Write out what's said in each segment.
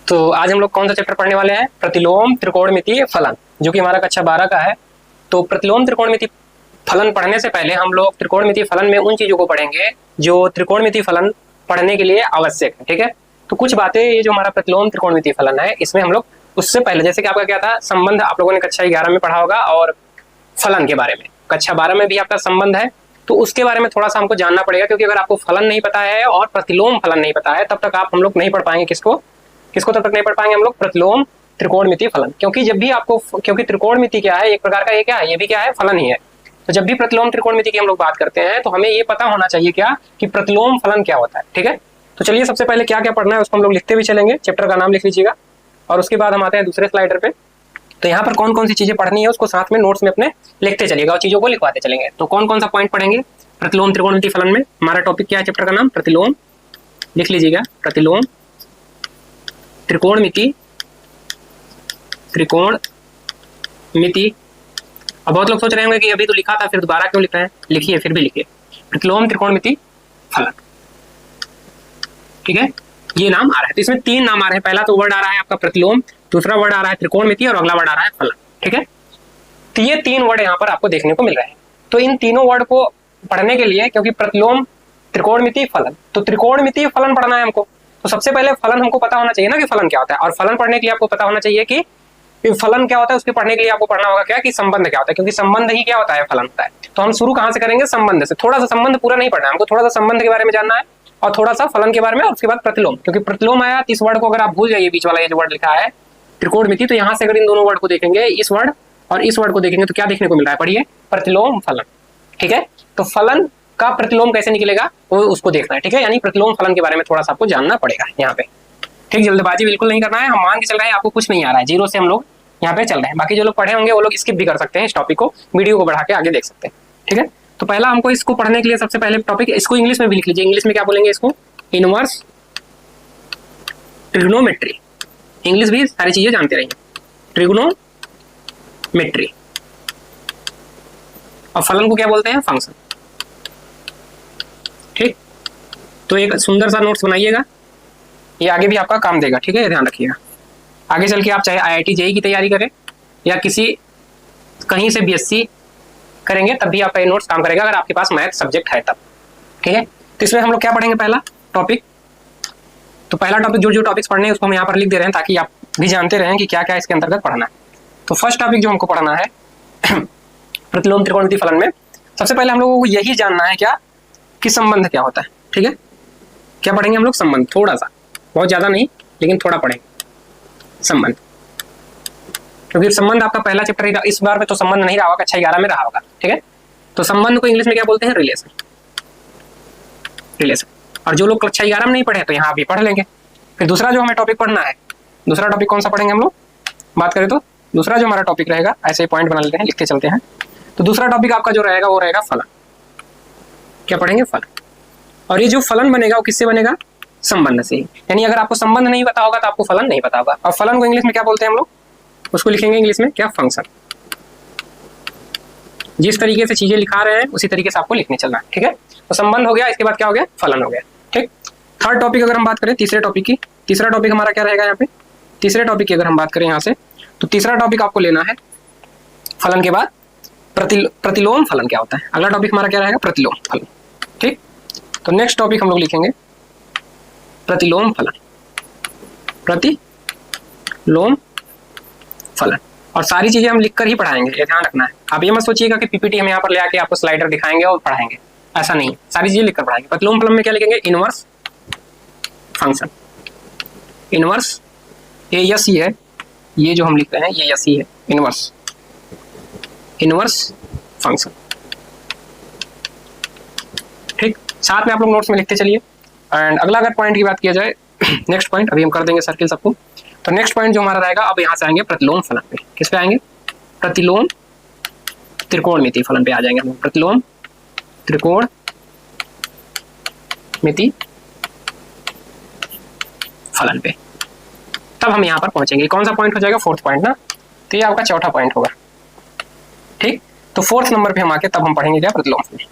तो आज हम लोग कौन सा चैप्टर पढ़ने वाले हैं? प्रतिलोम त्रिकोणमितीय फलन, जो कि हमारा कक्षा 12 का है। तो प्रतिलोम त्रिकोणमितीय फलन पढ़ने से पहले हम लोग त्रिकोणमितीय फलन में उन चीजों को पढ़ेंगे जो त्रिकोणमितीय फलन पढ़ने के लिए आवश्यक है। ठीक है, तो कुछ बातें ये जो हमारा प्रतिलोम त्रिकोणमितीय फलन है इसमें हम लोग उससे पहले, जैसे कि आपका क्या था, संबंध आप लोगों ने कक्षा 11 में पढ़ा होगा, और फलन के बारे में कक्षा 12 में भी आपका संबंध है, तो उसके बारे में थोड़ा सा हमको जानना पड़ेगा, क्योंकि अगर आपको फलन नहीं पता है और प्रतिलोम फलन नहीं पता है तब तक आप हम लोग नहीं पढ़ पाएंगे किसको तब तक नहीं पढ़ पाएंगे हम लोग? प्रतिलोम त्रिकोणमितीय फलन। क्योंकि जब भी आपको, क्योंकि त्रिकोणमिति क्या है, एक प्रकार का ये क्या है, ये भी क्या है, फलन ही है। तो जब भी प्रतिलोम त्रिकोणमिति की हम लोग बात करते हैं तो हमें ये पता होना चाहिए क्या, कि प्रतिलोम फलन क्या होता है। ठीक है, तो चलिए सबसे पहले क्या क्या पढ़ना है उसको हम लोग लिखते भी चलेंगे, चैप्टर का नाम लिख लीजिएगा, और उसके बाद हम आते हैं दूसरे स्लाइडर पे। तो यहाँ पर कौन कौन सी चीजें पढ़नी है उसको साथ में नोट्स में अपने लिखते चलिएगा और चीजों को लिखवाते चलेंगे। तो कौन कौन सा पॉइंट पढ़ेंगे प्रतिलोम त्रिकोणमिति फलन में? हमारा टॉपिक क्या है, चैप्टर का नाम प्रतिलोम, लिख लीजिएगा, प्रतिलोम त्रिकोणमिति अब बहुत लोग सोच रहे होंगे कि अभी तो लिखा था फिर दोबारा क्यों लिख रहे हैं। लिखिए, फिर भी लिखिए, प्रतिलोम त्रिकोणमिति फलन। ठीक है, ये नाम आ रहा है, तो इसमें 3 नाम आ रहे हैं। पहला तो वर्ड आ रहा है आपका प्रतिलोम, दूसरा वर्ड आ रहा है त्रिकोणमिति, और अगला वर्ड आ रहा है फलन। ठीक है, तो ये 3 वर्ड यहाँ पर आपको देखने को मिल रहे हैं। तो इन तीनों वर्ड को पढ़ने के लिए, क्योंकि प्रतिलोम त्रिकोणमिति फलन, तो त्रिकोणमिति फलन पढ़ना है हमको, तो सबसे पहले फलन हमको पता होना चाहिए ना कि फलन क्या होता है, और फलन पढ़ने के लिए आपको पता होना चाहिए कि फलन क्या होता है। उसके पढ़ने के लिए आपको पढ़ना होगा क्या, कि संबंध क्या होता है, क्योंकि संबंध ही क्या होता है, फलन होता है। तो हम शुरू कहाँ से करेंगे? संबंध से। थोड़ा सा संबंध पूरा नहीं पढ़ना है हमको, थोड़ा सा संबंध के बारे में जानना है और थोड़ा सा फलन के बारे में, और उसके बाद प्रतिलोम। क्योंकि प्रतिलोम आया, इस वर्ड को अगर आप भूल जाइए, बीच वाला ये जो वर्ड लिखा है त्रिकोणमिति, तो यहाँ से अगर इन दोनों वर्ड को देखेंगे, इस वर्ड और इस वर्ड को देखेंगे, तो क्या देखने को मिल रहा है? पढ़िए, प्रतिलोम फलन। ठीक है, तो फलन का प्रतिलोम कैसे निकलेगा वो उसको देखना है। ठीक है, यानी प्रतिलोम फलन के बारे में थोड़ा सा आपको जानना पड़ेगा यहाँ पे। ठीक, जल्दबाजी बिल्कुल नहीं करना है। हम मान के चल रहे हैं आपको कुछ नहीं आ रहा है, जीरो से हम लोग यहाँ पे चल रहे हैं। बाकी जो लोग पढ़े होंगे वो लोग स्किप भी कर सकते हैं इस टॉपिक को, वीडियो को बढ़ा के आगे देख सकते हैं। ठीक है, तो पहला हमको इसको पढ़ने के लिए सबसे पहले टॉपिक, इसको इंग्लिश में भी लिख लीजिए। इंग्लिश में क्या बोलेंगे इसको? Inverse trigonometry. इंग्लिश भी सारी चीजें जानते रहिए, ट्रिग्नोमेट्री। और फलन को क्या बोलते हैं? फंक्शन। ठीक, तो एक सुंदर सा नोट्स बनाइएगा, ये आगे भी आपका काम देगा। ठीक है, ध्यान रखिएगा। आगे चल के आप चाहे IIT JEE की तैयारी करें या किसी कहीं से BSc करेंगे, तब भी आपका ये नोट्स काम करेगा, अगर आपके पास मैथ सब्जेक्ट है तब। ठीक है, तो इसमें हम लोग क्या पढ़ेंगे? पहला टॉपिक, तो पहला टॉपिक जो टॉपिक्स पढ़ने हैं उसको हम यहाँ पर लिख दे रहे हैं, ताकि आप भी जानते रहें कि क्या क्या इसके अंतर्गत पढ़ना है। तो फर्स्ट टॉपिक जो हमको पढ़ना है प्रतिलोम त्रिकोणमिति फलन में, सबसे पहले हम लोगों को यही जानना है क्या, कि संबंध क्या होता है। ठीक है, क्या पढ़ेंगे हम लोग? संबंध, थोड़ा सा, बहुत ज्यादा नहीं, लेकिन थोड़ा पढ़ेंगे संबंध, क्योंकि संबंध आपका पहला चैप्टर ही, इस बार में तो संबंध नहीं रहा होगा, कक्षा 11 में रहा होगा। ठीक है, तो संबंध को इंग्लिश में क्या बोलते हैं? रिलेशन। रिलेशन, और जो लोग कक्षा 11 में नहीं पढ़े तो यहाँ भी पढ़ लेंगे। फिर दूसरा जो हमें टॉपिक पढ़ना है, दूसरा टॉपिक कौन सा पढ़ेंगे हम लोग? बात करें तो दूसरा जो हमारा टॉपिक रहेगा, ऐसे ही पॉइंट बना लेते हैं, लिखते चलते हैं। तो दूसरा टॉपिक आपका जो रहेगा वो रहेगा फलन। क्या पढ़ेंगे? फलन। और ये जो फलन बनेगा वो किससे बनेगा? संबंध से। यानी अगर आपको संबंध नहीं पता होगा तो आपको फलन नहीं पता होगा। और फलन को इंग्लिश में क्या बोलते हैं हम लोग? उसको लिखेंगे इंग्लिश में क्या? फंक्शन। जिस तरीके से चीजें लिखा रहे हैं उसी तरीके से आपको लिखने चलना है। ठीक है, तो संबंध हो गया, इसके बाद क्या हो गया? फलन हो गया। ठीक, थर्ड टॉपिक अगर हम बात करें तीसरे टॉपिक की, तीसरा टॉपिक हमारा क्या रहेगा यहाँ पे? तीसरे टॉपिक की अगर हम बात करें यहाँ से, तो तीसरा टॉपिक आपको लेना है फलन के बाद प्रतिलोम फलन क्या होता है। अगला टॉपिक हमारा क्या रहेगा? प्रतिलोम फलन। ठीक, तो नेक्स्ट टॉपिक हम लोग लिखेंगे प्रतिलोम फलन, प्रतिलोम फलन। और सारी चीजें हम लिखकर ही पढ़ाएंगे, ये ध्यान रखना है। आप ये मत सोचिएगा कि PPT हम यहाँ पर ले आके आपको स्लाइडर दिखाएंगे और पढ़ाएंगे, ऐसा नहीं, सारी चीजें लिखकर पढ़ाएंगे। प्रतिलोम फलन में क्या लिखेंगे? Inverse function. इनवर्स, ये यस ही है, ये जो हम लिख रहे हैं ये यस ही है, इनवर्स, इनवर्स फंक्शन। ठीक, साथ में आप लोग नोट्स में लिखते चलिए। एंड अगला अगर पॉइंट की बात किया जाए, नेक्स्ट पॉइंट अभी हम कर देंगे सर्किल सबको। तो नेक्स्ट पॉइंट जो हमारा रहेगा, अब यहाँ से आएंगे प्रतिलोम फलन पे। किस पे आएंगे? प्रतिलोम त्रिकोणमिति फलन पे आ जाएंगे हम लोग। प्रतिलोम त्रिकोणमिति फलन पे तब हम यहाँ पर पहुंचेंगे। कौन सा पॉइंट हो जाएगा? फोर्थ पॉइंट ना, तो ये आपका चौथा पॉइंट होगा। ठीक, तो फोर्थ नंबर पे हम आके तब हम पढ़ेंगे क्या? प्रतिलोम फलन।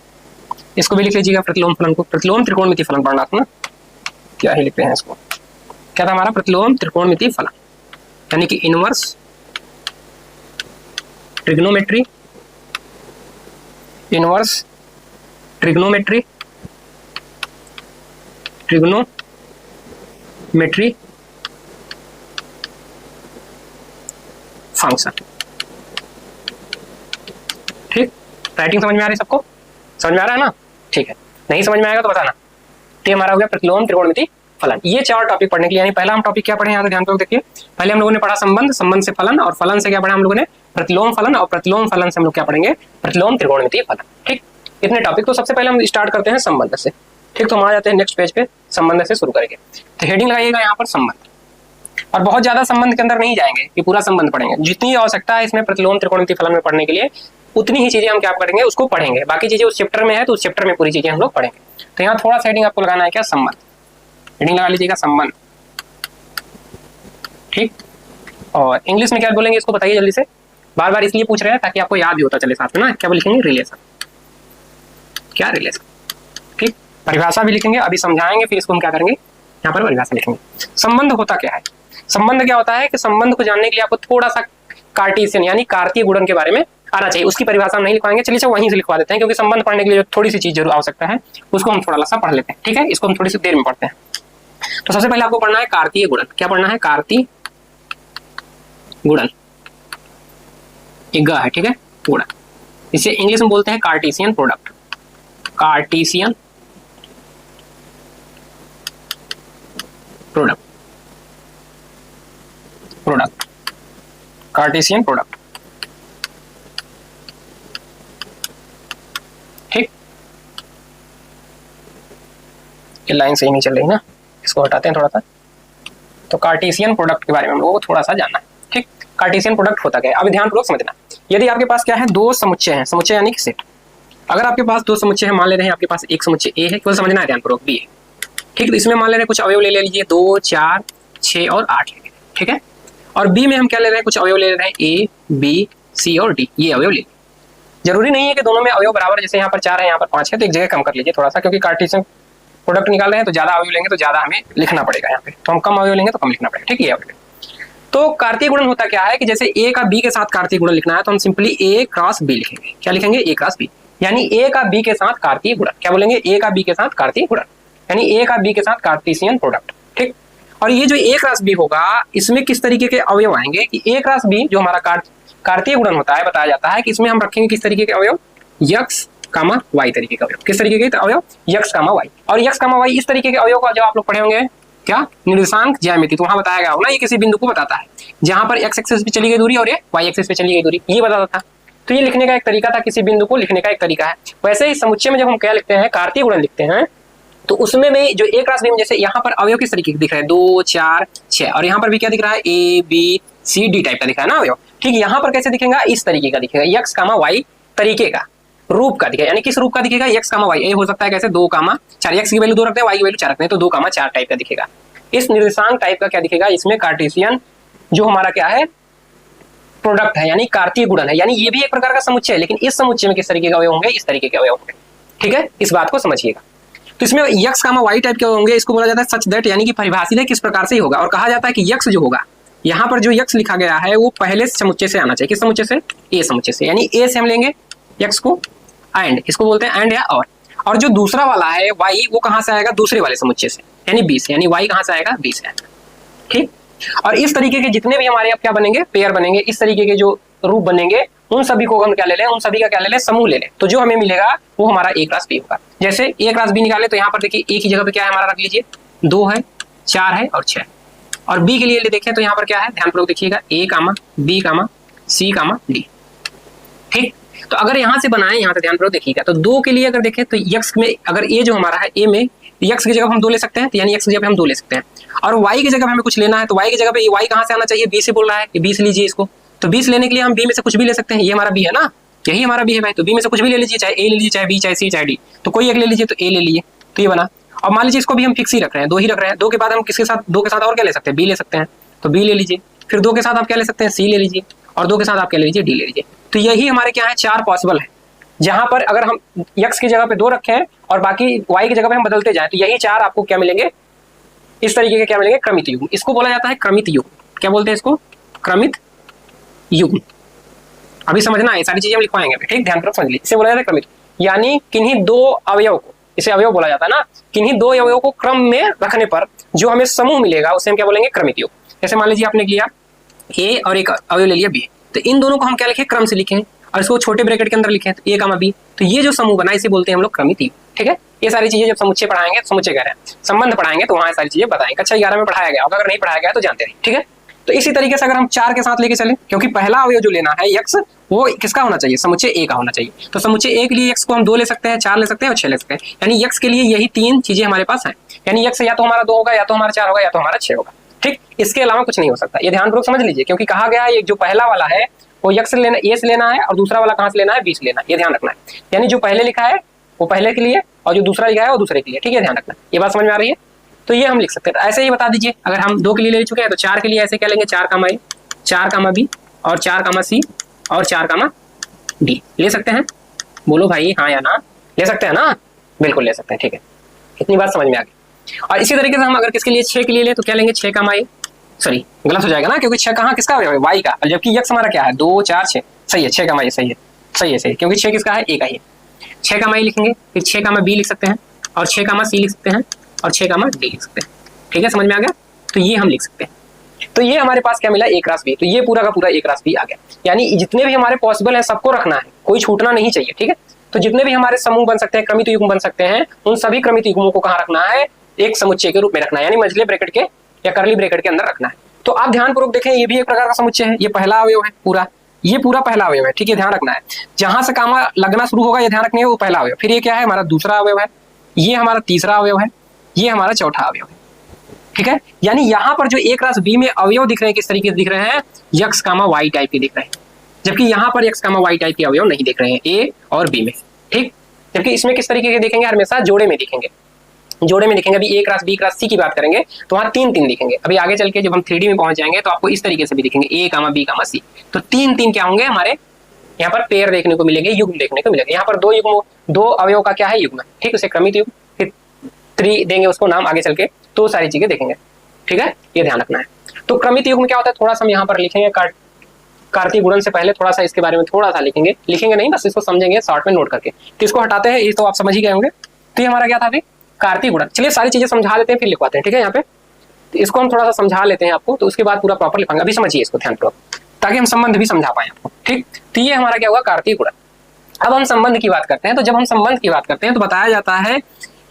इसको भी लिख लीजिएगा प्रतिलोम फलन को। प्रतिलोम त्रिकोणमिति फलन पढ़ना था ना, क्या ही लिखते हैं इसको? क्या था हमारा? प्रतिलोम त्रिकोणमिति फलन, यानी कि inverse trigonometry, inverse trigonometry, trigonometry function. ठीक, राइटिंग समझ में आ रही है सबको? समझ में आ रहा है ना? ठीक है, नहीं समझ में आएगा तो बताना। तो ये हमारा हो गया प्रतिलोम त्रिकोणमिति फलन। ये 4 टॉपिक पढ़ने के लिए, यानी पहला हम टॉपिक क्या पढ़े यहाँ पे ध्यान पूर्वक देखिए। पहले हम लोगों ने पढ़ा संबंध, संबंध से फलन, और फलन से क्या पढ़ा हम लोगों ने? प्रतिलोम फलन, और प्रतिलोम फलन से हम लोग क्या पढ़ेंगे? प्रतिलोम त्रिकोणमिति फलन। ठीक, इतने टॉपिक। तो सबसे पहले हम स्टार्ट करते हैं संबंध से। ठीक, तो हम आ जाते हैं नेक्स्ट पेज पे, संबंध से शुरू करेंगे। तो हेडिंग लगाइएगा यहाँ पर संबंध, और बहुत ज्यादा संबंध के अंदर नहीं जाएंगे, ये पूरा संबंध पढ़ेंगे। जितनी आवश्यकता है इसमें प्रतिलोम त्रिकोणमिति फलन में पढ़ने के लिए, उतनी ही चीजें हम क्या करेंगे? उसको पढ़ेंगे। बाकी चीजें उस चैप्टर में है, तो उस चैप्टर में पूरी चीजें हम लोग पढ़ेंगे। तो यहाँ थोड़ा सा हेडिंग आपको लगाना है क्या? संबंध। हेडिंग लगा लीजिएगा संबंध। ठीक, और इंग्लिश में क्या बोलेंगे इसको बताइए जल्दी से। बार बार इसलिए पूछ रहे हैं ताकि आपको याद भी होता चले साथ में ना। क्या लिखेंगे? रिलेशन। क्या? रिलेशन। ठीक, परिभाषा भी लिखेंगे, अभी समझाएंगे, फिर इसको हम क्या करेंगे? यहाँ पर परिभाषा लिखेंगे। संबंध होता क्या है? संबंध क्या होता है कि संबंध को जानने के लिए आपको थोड़ा सा कार्टेशियन यानी कार्तीय गुणन के बारे में आना चाहिए। उसकी परिभाषा हम नहीं लिखवाएंगे, चलिए वहीं से लिखवा देते हैं, क्योंकि संबंध पढ़ने के लिए थोड़ी सी चीज जरूर आवश्यकता है, उसको हम थोड़ा सा पढ़ लेते हैं। ठीक है, इसको हम थोड़ी सी देर में पढ़ते हैं। तो सबसे पहले आपको पढ़ना है कार्तीय गुणन। क्या पढ़ना है? कार्तीय गुणन। एक ग है, ठीक है, गुणन। इसे इंग्लिश में बोलते हैं Cartesian product. Cartesian product, product, Cartesian product. ठीक, ये लाइन सही नहीं चल रही ना, इसको हटाते हैं थोड़ा सा। तो कार्टेशियन प्रोडक्ट के बारे में हम लोगों को थोड़ा सा जानना है। ठीक, कार्टेशियन प्रोडक्ट होता क्या है? अब ध्यानपूर्वक समझना। यदि आपके पास क्या है? 2 समुच्चय हैं, समुच्चय यानी कि सेट। अगर आपके पास 2 समुच्चय है, मान ले रहे हैं आपके पास एक समुच्चय ए है, केवल समझना है ध्यानपूर्वक, बी है। ठीक, तो इसमें मान ले रहे हैं कुछ अवयव ले लीजिए, 2, 4, 6 और 8 ले लीजिए। ठीक है, और बी में हम क्या ले रहे हैं? कुछ अवयव ले रहे हैं, ए, बी, सी और डी। ये अवयव ले लीजिए। जरूरी नहीं है कि दोनों में अवयव बराबर, जैसे यहाँ पर 4 है, यहाँ पर 5 है, तो एक जगह कम कर लीजिए थोड़ा सा, क्योंकि कार्टेशियन प्रोडक्ट निकाल रहे हैं तो ज्यादा अवयव लेंगे तो ज्यादा हमें लिखना पड़ेगा यहाँ पे, तो हम कम अवयव लेंगे तो कम लिखना पड़ेगा। ठीक है, ये अवयव। तो कार्तीय गुणन होता क्या है कि जैसे ए का बी के साथ कार्तीय गुणन लिखना है, तो हम सिंपली ए क्रॉस बी लिखेंगे। क्या लिखेंगे? ए क्रॉस बी, यानी ए का बी के साथ कार्तीय गुणन। क्या बोलेंगे? ए का बी के साथ कार्तीय गुणन, यानी ए का बी के साथ कार्टेशियन प्रोडक्ट। ठीक, और ये जो ए क्रॉस बी होगा, इसमें किस तरीके के अवयव आएंगे कि ए क्रॉस बी जो हमारा कार्तीय गुणन होता है, बताया जाता है कि इसमें हम रखेंगे किस तरीके के अवयव? यक्स कामा वाई तरीके के अवयव। किस तरीके के अवयव? X comma y. और यक्स कामा वाई इस तरीके के अवयव का जो आप लोग पढ़े होंगे, क्या? निर्देशांक ज्यामिति। तो वहां बताया गया होगा ना, ये किसी बिंदु को बताता है जहां पर एक्स एक्सिस पे चली गई दूरी और ये वाई एक्सिस पे चली गई दूरी, ये बताता था। तो ये लिखने का एक तरीका था, किसी बिंदु को लिखने का एक तरीका है। वैसे ही समुच्चय में जब हम क्या लिखते हैं? कार्तीय गुणन लिखते हैं, तो उसमें में जो ए क्रॉस बी में जैसे यहाँ पर अवयव किस तरीके के दिख रहे हैं? 2, 4, 6, और यहाँ पर भी क्या दिख रहा है? ए, बी, सी, डी टाइप का दिख रहा है ना अवयव। ठीक, यहाँ पर कैसे दिखेगा? इस तरीके का दिखेगा, यक्स कामा वाई तरीके का, रूप का दिखेगा। यानी किस रूप का दिखेगा? X comma y. ए हो सकता है कैसे? 2, 4, यक्स की वैल्यू 2 रखते हैं, वाई की वैल्यू 4 रखते हैं, तो 2, 4 टाइप का दिखेगा। इस निर्देशांक टाइप का क्या दिखेगा? इसमें कार्टेशियन जो हमारा क्या है? प्रोडक्ट है, यानी कार्तीय गुणन है। यानी ये भी एक प्रकार का समुच्चय है, लेकिन इस समुच्चय में किस तरीके के अवयव होंगे? इस तरीके के अवयव होंगे। ठीक है, इस बात को समझिएगा। तो इसमें यक्स कामा वाई टाइप के होंगे, इसको बोला जाता है सच दैट, यानी कि परिभाषित है किस प्रकार से ही होगा। और कहा जाता है कि यक्स जो होगा, यहाँ पर जो यक्स लिखा गया है वो पहले समुच्चय से आना चाहिए। किस समुच्चय से? ए समुच्चय से। यानी ए से हम लेंगे यक्स को, एंड इसको बोलते हैं एंड या और जो दूसरा वाला है वाई, वो कहाँ से आएगा? दूसरे वाले समुच्चय से, यानी बी से। यानी वाई कहाँ से आएगा? बी से आएगा। ठीक, और इस तरीके के जितने भी हमारे अब क्या बनेंगे? पेयर बनेंगे। इस तरीके के जो रूप बनेंगे, उन सभी को हम क्या ले लें? उन सभी का क्या ले लें? समूह ले लें। तो जो हमें मिलेगा वो हमारा ए क्रॉस बी होगा। जैसे ए क्रॉस बी निकाले, तो यहाँ पर देखिए ए की जगह पे क्या है हमारा? रख लीजिए 2 है, 4 है और 6। और बी के लिए देखें तो यहाँ पर क्या है? ध्यानपूर्वक देखिएगा, ए कामा बी कामा सी कामा डी। ठीक, तो अगर यहाँ से बनाए, यहाँ से ध्यानपूर्वक देखिएगा, तो 2 के लिए अगर देखें तो यक्स में अगर ए जो हमारा है, ए में यक्स की जगह हम 2 ले सकते हैं, यानी यक्स की जगह हम 2 ले सकते हैं। और वाई की जगह हमें कुछ लेना है, तो वाई की जगह पे वाई कहाँ से आना चाहिए? बी से बोल रहा है कि 20 लीजिए इसको। तो 20 लेने के लिए हम बी में से कुछ भी ले सकते हैं। ये हमारा बी है ना, यही हमारा बी है भाई। तो बी में से कुछ भी ले लीजिए, चाहे ए ले लीजिए, चाहे बी, चाहे सी, चाहे डी। तो कोई एक ले लीजिए, तो ए ले लीजिए, तो ये बना। और मान लीजिए इसको भी हम फिक्स ही रख रहे हैं, 2 ही रख रहे हैं। 2 के बाद हम किसके साथ? 2 के साथ और क्या ले सकते हैं? बी ले सकते हैं, तो बी ले लीजिए। फिर 2 के साथ आप क्या ले सकते हैं? सी ले लीजिए। और 2 के साथ आप क्या ले लीजिए? डी ले लीजिए। तो यही हमारे क्या है? 4 पॉसिबल है, जहां पर अगर हम यक्स की जगह पे 2 रखें और बाकी वाई की जगह पे हम बदलते जाएं, तो यही 4 आपको क्या मिलेंगे? इस तरीके के क्या मिलेंगे, क्रमित युग्म। इसको बोला जाता है क्रमित युग्म। क्या बोलते हैं इसको, क्रमित युग्म। अभी समझना है, सारी चीजें हम लिखवाएंगे, ठीक, ध्यान पूर्वक समझ लीजिए। इसे बोला जाता है क्रमित, यानी किन्हीं दो अवयव को, इसे अवयव बोला जाता है ना, किन्हीं दो अवयव को क्रम में रखने पर जो हमें समूह मिलेगा उसे हम क्या बोलेंगे, क्रमित युग्म। जैसे मान लीजिए आपने लिया ए और एक अवयव ले लिया बी, तो इन दोनों को हम क्या लिखे, क्रम से लिखे और इसको छोटे ब्रैकेट के अंदर लिखे, तो ए कामा बी, तो ये जो समूह बना इसे बोलते हैं हम लोग क्रमित युग्म। ठीक है, ये सारी चीजें जब समुच्चय पढ़ाएंगे, समुच्चय कह रहे हैं, संबंध पढ़ाएंगे तो वहां सारी चीजें बताएंगे। कक्षा 11 में पढ़ाया गया होगा, अगर नहीं पढ़ाया गया तो जानते रहिए। ठीक है, तो इसी तरीके से अगर हम 4 के साथ लेके चले, क्योंकि पहला अवयव जो लेना है यक्स, वो किसका होना चाहिए, समुच्चय ए का होना चाहिए। तो समुच्चय ए के लिए यक्स को हम 2 ले सकते हैं, 4 ले सकते हैं और 6 ले सकते हैं, यानी यक्स के लिए यही 3 चीजें हमारे पास हैं। यानी यक्स या तो हमारा 2 होगा, या तो हमारा 4 होगा, या तो हमारा 6 होगा। ठीक, इसके अलावा कुछ नहीं हो सकता। ये ध्यानपूर्वक समझ लीजिए, क्योंकि कहा गया है जो पहला वाला है वो यक्स लेना, ए से लेना है, और दूसरा वाला कहां से लेना है, बी से लेना है। ये ध्यान रखना है, यानी जो पहले लिखा है वो पहले के लिए और जो दूसरा लिखा है वो दूसरे के लिए। ठीक है, ध्यान रखना। ये बात समझ में आ रही है, तो ये हम लिख सकते हैं। ऐसे ही बता दीजिए, अगर हम 2 के लिए ले चुके हैं तो 4 के लिए ऐसे क्या लेंगे, 4 कामा ए, 4 कामा बी और 4 कामा सी और 4 कामा डी ले सकते हैं। बोलो भाई हाँ या ना, ले सकते हैं ना, बिल्कुल ले सकते हैं। ठीक है, इतनी बात समझ में आ गई। और इसी तरीके से हम अगर किसके लिए 6 के लिए ले तो क्या लेंगे, 6 कामा ए, सॉरी गलत हो जाएगा ना, क्योंकि 6 कहाँ किसका है, वाई का, जबकि यक्स हमारा क्या है, 2 4 6, सही है, 6 कामा ए, सही है, सही है, सही है, क्योंकि 6 किसका है, ए का ही है। 6 कामा ए लिखेंगे, फिर 6 कामा बी लिख सकते हैं, और 6 कामा सी लिख सकते हैं, और 6 कामा डी लिख सकते हैं। ठीक है, समझ में आ गया, तो ये हम लिख सकते हैं। तो ये हमारे पास क्या मिला, ए क्रॉस बी, तो ये पूरा का पूरा ए क्रॉस बी आ गया। यानी जितने भी हमारे पॉसिबल है सबको रखना है, कोई छूटना नहीं चाहिए। ठीक है, तो जितने भी हमारे समूह बन सकते हैं, क्रमित युग्म बन सकते हैं, उन सभी क्रमित युग्मों को कहाँ रखना है, एक समुच्चय के रूप में रखना है, यानी मंझले ब्रैकेट के या करली ब्रैकेट के अंदर रखना है। तो आप ध्यानपूर्वक देखें, ये भी एक प्रकार का समुच्चय है। ये पहला अवयव है पूरा, ये पूरा पहला अवयव है। ठीक है, ध्यान रखना है, जहां से कामा लगना शुरू होगा ये ध्यान रखना है, वो पहला अवयव। फिर ये क्या है, हमारा दूसरा अवयव है, ये हमारा तीसरा अवयव है, ये हमारा चौथा अवयव है। ठीक है, यानी यहाँ पर जो ए क्रॉस बी में अवयव दिख रहे हैं किस तरीके से दिख रहे हैं, यक्स कामा वाई टाइप के दिख रहे हैं, जबकि यहाँ पर यक्स कामा वाई टाइप के अवयव नहीं दिख रहे हैं ए और बी में। ठीक, जबकि इसमें किस तरीके के दिखेंगे, हमेशा जोड़े में दिखेंगे, जोड़े में दिखेंगे। अभी ए क्रॉस बी क्रॉस सी की बात करेंगे तो वहाँ 3 दिखेंगे। अभी आगे चल के जब हम 3D में पहुंच जाएंगे तो आपको इस तरीके से भी दिखेंगे, ए कामा बी कामा सी, तो 3 क्या होंगे हमारे यहाँ पर, पेयर देखने को मिलेंगे, युग्म देखने को मिलेंगे। यहाँ पर 2 युग्म, 2 अवयव का क्या है, युग्म। ठीक, उसे क्रमित युग्म, फिर 3 देंगे उसको नाम आगे चल के, तो सारी चीजें देखेंगे। ठीक है, ये ध्यान रखना है। तो क्रमित युग्म क्या होता है, थोड़ा सा हम यहाँ पर लिखेंगे, कार्तीय गुणन से पहले थोड़ा सा इसके बारे में थोड़ा सा लिखेंगे, लिखेंगे नहीं, बस इसको समझेंगे शॉर्ट में नोट करके। तो इसको हटाते हैं, ये तो आप समझ ही गए होंगे। तो ये हमारा क्या था अभी, कार्तीय गुणन। चलिए सारी चीजें समझा लेते हैं फिर लिखवाते हैं। ठीक है, यहाँ पे तो इसको हम थोड़ा सा समझा लेते हैं आपको, तो उसके बाद पूरा प्रॉपर लिखाएंगे। अभी समझिए इसको ध्यानपूर्वक, ताकि हम संबंध भी समझा पाए आपको। ठीक, तो ये हमारा क्या हुआ, कार्तीय गुणन। अब हम संबंध की बात करते हैं, तो जब हम संबंध की बात करते हैं तो बताया जाता है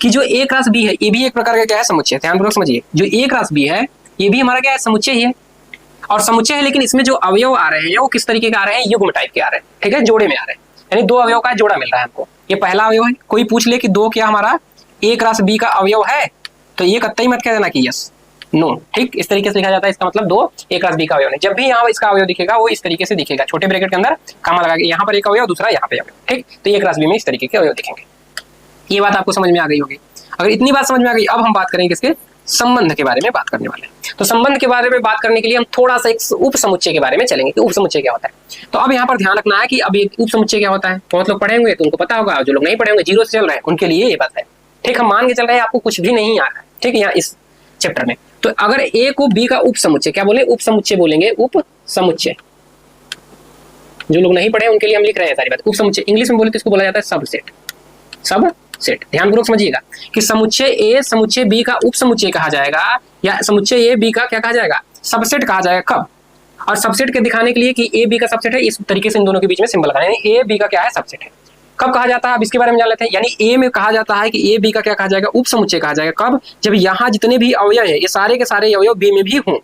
कि जो ए क्रॉस बी है, ये भी एक प्रकार का क्या है, समुच्चय। ध्यानपूर्वक समझिए, जो ए क्रॉस बी है ये भी हमारा क्या है, समुच्चय ही है। और समुच्चय है, लेकिन इसमें जो अवयव आ रहे हैं वो किस तरीके के आ रहे हैं, युग्म टाइप के आ रहे हैं। ठीक है, जोड़े में आ रहे हैं, यानी 2 अवयव का जोड़ा मिल रहा है हमको। ये पहला अवयव है, कोई पूछ ले कि 2 क्या हमारा ए क्रॉस बी का अवयव है, तो ये कतई मत कह देना कि यस, नो। ठीक, इस तरीके से लिखा जाता है, इसका मतलब 2 ए क्रॉस बी का अवयव नहीं। जब भी यहाँ इसका अवयव दिखेगा वो इस तरीके से दिखेगा, छोटे ब्रैकेट के अंदर कामा लगा के, यहाँ पर एक अवयव, दूसरा यहाँ पे अवयव। ठीक, तो ए क्रॉस बी में इस तरीके के अवयव दिखेंगे। ये बात आपको समझ में आ गई होगी। अगर इतनी बात समझ में आ गई, अब हम बात करेंगे किसके, संबंध के बारे में बात करने वाले हैं। तो संबंध के बारे में बात करने के लिए हम थोड़ा सा एक उप समुच्चय के बारे में चलेंगे कि उप समुच्चय क्या होता है। तो अब यहाँ पर ध्यान रखना है कि अब एक उप समुच्चय क्या होता है, बहुत लोग पढ़े होंगे तो उनको पता होगा, जो लोग नहीं पढ़े होंगे, 0 से चल रहे हैं, उनके लिए ये बात है। ठीक, हम मान के चल रहे हैं आपको कुछ भी नहीं आ रहा है। ठीक, यहाँ इस चैप्टर में तो अगर ए को बी का उप समुच्चय, क्या बोले, उप समुच्चय बोलेंगे, उप समुच्चय। जो लोग नहीं पढ़े उनके लिए हम लिख रहे हैं सारी बात। उप समुच्चय इंग्लिश में बोले तो इसको बोला जाता है सबसेट। सबसेट, ध्यानपूर्वक समझिएगा कि समुच्चय ए समुच्चय बी का उप समुच्चय कहा जाएगा, या समुच्चय ए बी का क्या कहा जाएगा, सबसेट कहा जाएगा। कब, और सबसेट के दिखाने के लिए कि ए बी का सबसेट है, इस तरीके से इन दोनों के बीच में सिंबल लगाना है, यानी ए बी का क्या है, सबसेट है। कब कहा जाता है, अब इसके बारे में जान लेते हैं। यानी ए में कहा जाता है कि ए बी का क्या कहा जाएगा, उप समुच्चय कहा जाएगा। कब, जब यहाँ जितने भी अवयव है ये सारे के सारे अवयव बी में भी हों।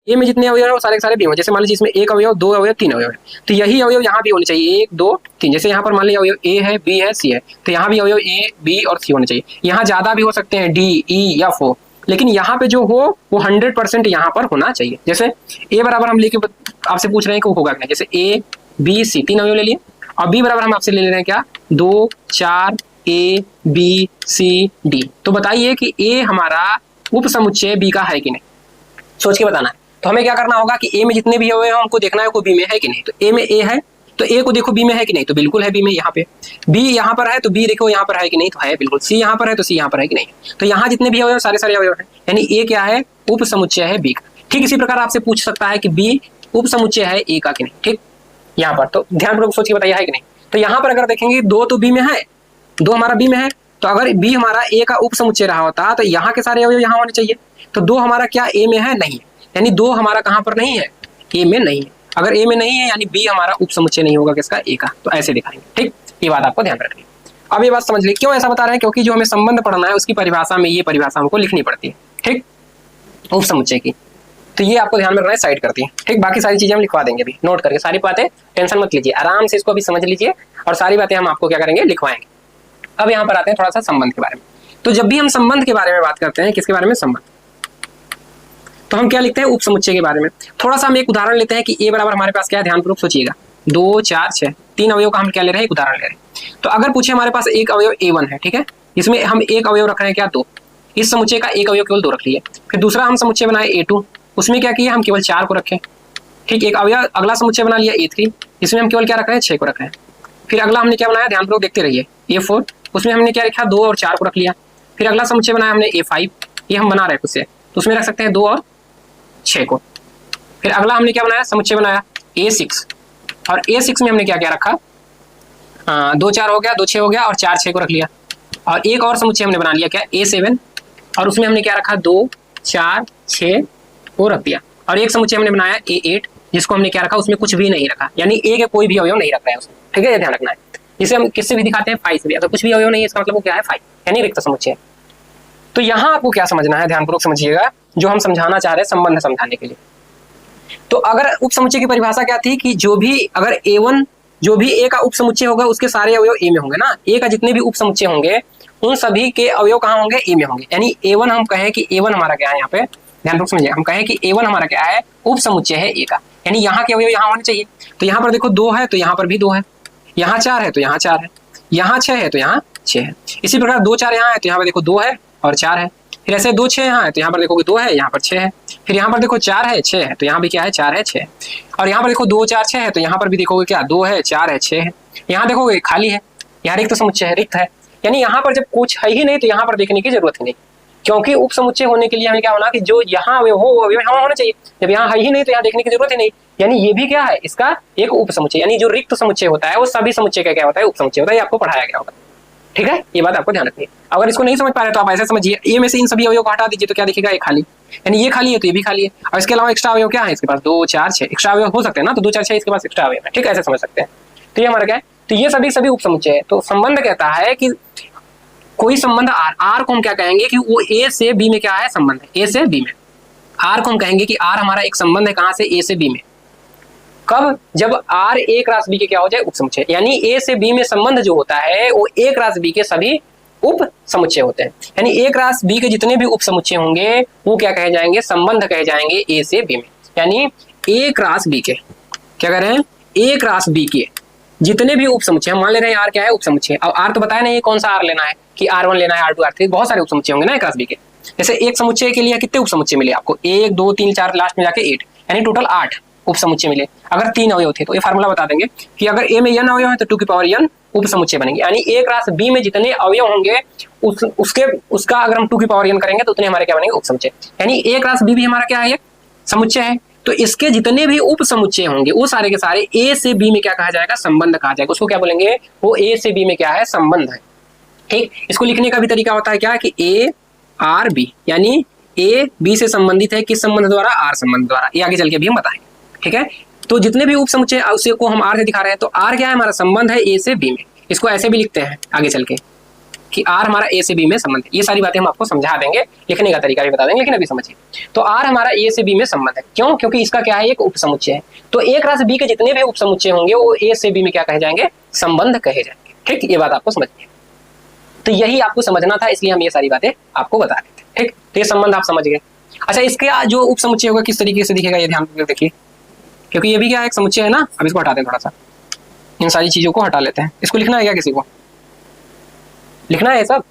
ए में जितने अवयव है वो सारे के सारे बी हों। जैसे मान लीजिए इसमें 1 अवयव, 2 अवयव, 3 अवयव है, तो यही अवयव यहाँ भी होने चाहिए, 1 2 3। जैसे यहाँ पर मान लीजिए अवयव ए है, बी है, सी है, तो यहाँ भी अवयव ए बी और सी होने चाहिए। यहाँ ज्यादा भी हो सकते हैं, डी ई एफ हो, लेकिन यहाँ पे जो हो वो 100% यहाँ पर होना चाहिए। जैसे ए बराबर हम लेके आपसे पूछ रहे हैं कि होगा क्या, जैसे ए बी सी 3 अवयव ले लिए, और बी बराबर हम आपसे ले रहे हैं क्या, 2 4 ए बी सी डी। तो बताइए कि ए हमारा उप समुच्चय बी का है कि नहीं, सोच के बताना है। तो हमें क्या करना होगा कि ए में जितने भी अवयव हैं हमको देखना है को बी में है कि नहीं। तो ए में ए है, तो ए को देखो बी में है कि नहीं, तो बिल्कुल है बी में। यहाँ पे बी यहाँ पर है तो बी देखो यहाँ पर है कि नहीं, तो है बिल्कुल। सी यहाँ पर है तो सी यहाँ पर है कि नहीं, तो यहाँ जितने भी अवयव सारे सारे अवयव हैं, यानी ए क्या है, उप समुच्चय है बी का। ठीक इसी प्रकार आपसे पूछ सकता है कि बी उप समुच्चय है ए का कि नहीं। ठीक, यहाँ पर तो ध्यानपूर्वक सोच के बताइए है कि नहीं। तो यहाँ पर अगर देखेंगे दो तो बी में है, दो हमारा बी में है, तो अगर बी हमारा ए का उप समुच्चय रहा होता तो यहाँ के सारे अवयव यहाँ होने चाहिए। तो दो हमारा क्या ए में है, नहीं है, यानी दो हमारा कहाँ पर नहीं है, ए में नहीं है। अगर ए में नहीं है यानी बी हमारा उप समुच्चय नहीं होगा किसका, ए का। तो ऐसे दिखाएंगे। ठीक, ये बात आपको ध्यान रखनी है। अब ये बात समझ ली क्यों ऐसा बता रहे हैं, क्योंकि जो हमें संबंध पढ़ना है उसकी परिभाषा में ये परिभाषा हमको लिखनी पड़ती है। ठीक, उप समुच्चय की, तो ये आपको ध्यान में रखना है, साइड करती है। ठीक, बाकी सारी चीजें हम लिखवा देंगे अभी नोट करके, सारी बातें टेंशन मत लीजिए, आराम से इसको अभी समझ लीजिए और सारी बातें हम आपको क्या करेंगे, लिखवाएंगे। अब यहाँ पर आते हैं थोड़ा सा संबंध के बारे में। तो जब भी हम संबंध के बारे में बात करते हैं, किसके बारे में, संबंध, तो हम क्या लिखते हैं, उप समुच्चय के बारे में। थोड़ा सा हम एक उदाहरण लेते हैं कि ए बराबर हमारे पास क्या है, ध्यानपूर्वक सोचिएगा, 2 4 6 तीन अवयव का हम क्या ले रहे हैं, एक उदाहरण ले रहे हैं। तो अगर पूछे हमारे पास एक अवयव A1 है, ठीक है, इसमें हम एक अवयव रख रहे हैं क्या, 2, इस समुच्चय का एक अवयव केवल 2 रख लिए। फिर दूसरा हम समुच्चय बनाए A2, उसमें क्या किया, हम केवल 4 को रखें। ठीक, एक अवयव अगला समुच्चय बना लिया A3, इसमें हम केवल क्या रख रहे हैं, 6 को रख रहे हैं। फिर अगला हमने क्या बनाया, ध्यानपूर्वक देखते रहिए, A4, उसमें हमने क्या रखा, 2 और 4 को रख लिया। फिर अगला समुच्चय बनाया हमने A5, ये हम बना रहे हैं खुद से, तो उसमें रख सकते हैं 2 और 6 को। फिर अगला हमने क्या बनाया, समुच्चय बनाया A6, और A6 में हमने क्या क्या रखा, 2 4 हो गया, 2 6 हो गया और 4 6 को रख लिया। और एक और समुच्चय हमने बना लिया क्या, A7, और उसमें हमने क्या रखा, 2 4 6 को रख दिया। और एक समुच्चय हमने बनाया A8, जिसको हमने क्या रखा, उसमें कुछ भी नहीं रखा, यानी ए के कोई भी अवयव नहीं रख रहा है उसमें। ठीक है, ये ध्यान रखना है। जिसे हम किससे भी दिखाते हैं, 5 से भी, अगर कुछ भी अवयव नहीं है इसका मतलब वो क्या है, 5, यानी रिक्त समुच्चय। तो यहाँ आपको क्या समझना है, ध्यानपूर्वक समझिएगा, जो हम समझाना चाह रहे हैं संबंध समझाने के लिए। तो अगर उप समुच्चय की परिभाषा क्या थी कि जो भी अगर A1 जो भी ए का उप समुच्चय होगा उसके सारे अवयव ए में होंगे ना, ए का जितने भी उप समुच्चय होंगे उन सभी के अवयव कहाँ होंगे, ए में होंगे। यानी A1 हम कहें कि A1 हमारा क्या है, यहाँ पे ध्यानपूर्वक समझिए, हम कहें कि A1 हमारा क्या है, उप समुच्चय है ए का, यानी यहाँ के अवयव यहाँ होने चाहिए। तो यहाँ पर देखो 2 है तो यहाँ पर भी 2 है, यहाँ 4 है तो यहाँ 4 है, यहाँ 6 है तो यहाँ 6 है। इसी प्रकार 2 4 यहाँ है तो यहाँ पर देखो 2 है और 4 है। फिर ऐसे 2 6 यहाँ है तो यहाँ पर देखोगे 2 है, यहाँ पर 6 है। फिर यहाँ पर देखो 4 है 6 है तो यहाँ भी क्या है, 4 है 6 है। और यहाँ पर देखो 2 4 6 है तो यहाँ पर भी देखोगे क्या, 2 है 4 है 6 है। यहाँ देखोगे खाली है, यहाँ रिक्त समुच्चय है, रिक्त है। यानी यहाँ पर जब कुछ है ही नहीं तो यहाँ पर देखने की जरूरत ही नहीं, क्योंकि उप समुच्चय होने के लिए हमें क्या होना कि जो यहाँ अवयव हो वो अवयव यहाँ होना चाहिए। जब यहाँ है ही नहीं तो यहाँ देखने की जरूरत ही नहीं, यानी ये भी क्या है, इसका एक उप समुच्चय। यानी जो रिक्त समुच्चय होता है वो सभी समुच्चय का क्या होता है, उप समुच्चय होता है। ये आपको पढ़ाया गया होगा। ठीक है, ये बात आपको ध्यान रखनी है। अगर इसको नहीं समझ पा रहे तो आप ऐसे समझिए, ए में से इन सभी अवयव को हटा दीजिए तो क्या दिखेगा, ये खाली, यानी ये खाली है तो ये भी खाली है। और इसके अलावा एक्स्ट्रा अवयव क्या है इसके पास, 2 4 6 एक्स्ट्रा अवयव हो सकते हैं ना, तो 2 4 6 इसके पास एक्स्ट्रा अवयव है। ठीक है, ऐसे समझ सकते हैं। तो ये हमारा क्या है, तो ये सभी सभी उप समुच्चय है। तो संबंध कहता है कि कोई संबंध आर को हम क्या कहेंगे कि वो ए से बी में क्या है, संबंध है ए से बी में। आर को हम कहेंगे कि आर हमारा एक संबंध है, कहां से, ए से बी में। कब, जब आर ए क्रॉस बी के क्या हो जाए, उप समुच्चय। यानी ए से बी में संबंध जो होता है वो ए क्रॉस बी के सभी उप समुच्चय होते हैं। यानी ए क्रॉस बी के जितने भी उप समुच्चय होंगे वो क्या कहे जाएंगे, संबंध कहे जाएंगे ए से बी में। यानी ए क्रॉस बी के क्या कह रहे हैं, ए क्रॉस बी के जितने भी उप समुच्चय, हम मान ले रहे हैं आर क्या है, उप समुच्चय। अब आर तो बताया नहीं कौन सा आर लेना है, कि R1 लेना है, R2 R3, बहुत सारे उप समुच्चय होंगे ना क्रॉस बी के। जैसे एक समुच्चय के लिए कितने उप समुच्चय मिले आपको, 1 2 3 4 लास्ट में जाके 8, यानी टोटल 8 उप समुच्चय मिले। अगर 3 अवयव थे तो ये फार्मूला बता देंगे कि अगर ए में n अवयव है तो 2 की पावर n उप समुच्चय बनेंगे। यानी ए क्रॉस बी में जितने अवयव होंगे उसका अगर हम 2 की पावर n करेंगे तो उतने हमारे क्या बनेंगे, उप समुच्चय। यानी ए क्रॉस बी भी हमारा क्या है, एक समुच्चय है। तो इसके जितने भी उप समुच्चय होंगे वो सारे के सारे ए से बी में क्या कहा जाएगा, संबंध कहा जाएगा। उसको क्या बोलेंगे, वो ए से बी में क्या है, संबंध है। ठीक, इसको लिखने का भी तरीका होता है क्या, कि ए आर बी, यानी ए बी से संबंधित है किस संबंध द्वारा, आर संबंध द्वारा। ये आगे चल के भी हम बताएंगे। ठीक है, तो जितने भी उप समुच्चय उसे को हम आर से दिखा रहे हैं, तो आर क्या है, हमारा संबंध है ए से बी में। इसको ऐसे भी लिखते हैं आगे चल के कि आर हमारा ए से बी में संबंध है। ये सारी बातें हम आपको समझा देंगे, लिखने का तरीका भी बता देंगे, लेकिन अभी समझिए। तो आर हमारा ए से बी में संबंध है, क्यों, क्योंकि इसका क्या है, एक उप समुच्चय है। तो ए क्रॉस बी के जितने भी उप समुच्चय होंगे वो ए से बी में क्या कहे जाएंगे, संबंध कहे जाएंगे। ठीक, ये बात आपको समझिए। तो यही आपको समझना था, इसलिए हम ये सारी बातें आपको बता रहे थे। ठीक, तो ये संबंध आप समझ गए। अच्छा, इसके जो उप समुच्चय होगा किस तरीके से दिखेगा, ये ध्यान देखिए, क्योंकि ये भी क्या एक समुच्चय है ना। अब इसको हटाते हैं, थोड़ा सा इन सारी चीजों को हटा लेते हैं। इसको लिखना है क्या, किसी को लिखना है सब,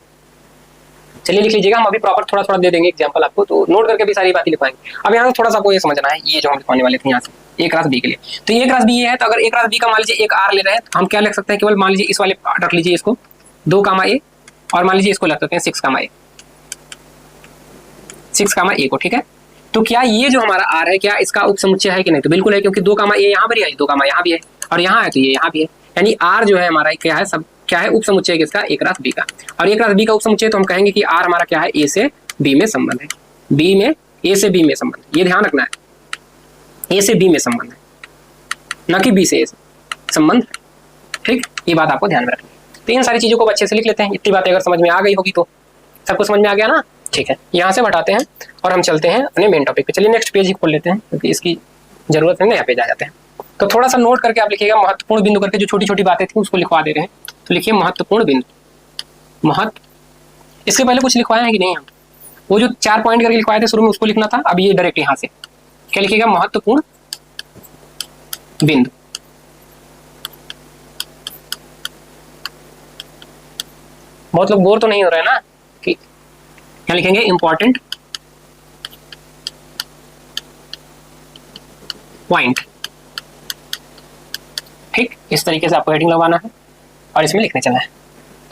चलिए लिख लीजिएगा। हम अभी प्रॉपर थोड़ा थोड़ा दे देंगे एग्जांपल आपको, तो नोट करके भी सारी बातें लिखवाएंगे। अब यहाँ थोड़ा सा आपको ये समझना है, ये जो हम लिखवाने वाले थे यहाँ से, A क्रॉस B के लिए। तो A क्रॉस B ये है, तो अगर A क्रॉस B का मान लीजिए एक R ले रहे हैं तो हम क्या लिख सकते हैं, केवल मान लीजिए इस वाले रख लीजिए इसको 2 कामा A, और मान लीजिए इसको रख सकते हैं 6 कामा A, 6 कामा A को, ठीक है। तो क्या ये जो हमारा R है क्या इसका उपसमुच्चय है कि नहीं, तो बिल्कुल है, क्योंकि 2 कामा A यहाँ पर है, 2 कामा यहाँ भी है, और यहाँ है तो ये यहाँ भी है, यानी R जो है हमारा क्या है, सब क्या है, उपसमुच्चय किसका, A क्रॉस B का। और A क्रॉस B का उपसमुच्चय तो हम कहेंगे कि R हमारा क्या है, A से B में संबंध है, B में A से B में संबंध, ये ध्यान रखना है, A से B में संबंध है, न कि B से A से संबंध, ठीक, ये बात आपको ध्यान में रखनी है। तो इन सारी चीजों को अच्छे से लिख लेते हैं, इतनी बातें अगर समझ में आ गई होगी तो सबको समझ में आ गया ना, ठीक है। यहाँ से हटाते हैं और हम चलते हैं अपने मेन टॉपिक पे। चलिए नेक्स्ट पेज ही खोल लेते हैं, क्योंकि इसकी जरूरत है, नया पेज आ जाते हैं। तो थोड़ा सा नोट करके आप लिखिएगा, महत्वपूर्ण बिंदु करके जो छोटी छोटी बातें थी उसको लिखवा दे रहे हैं, तो लिखिए महत्वपूर्ण बिंदु, इसके पहले कुछ लिखवाए हैं कि नहीं, हम वो जो 4 पॉइंट करके लिखवाए थे शुरू में उसको लिखना था, अब ये डायरेक्ट यहाँ से क्या लिखिएगा, महत्वपूर्ण बिंदु। बहुत लोग बोर तो नहीं हो रहे ना, कि क्या लिखेंगे, इंपॉर्टेंट पॉइंट, ठीक, इस तरीके से आपको हेडिंग लगवाना है और इसमें लिखने चलना है।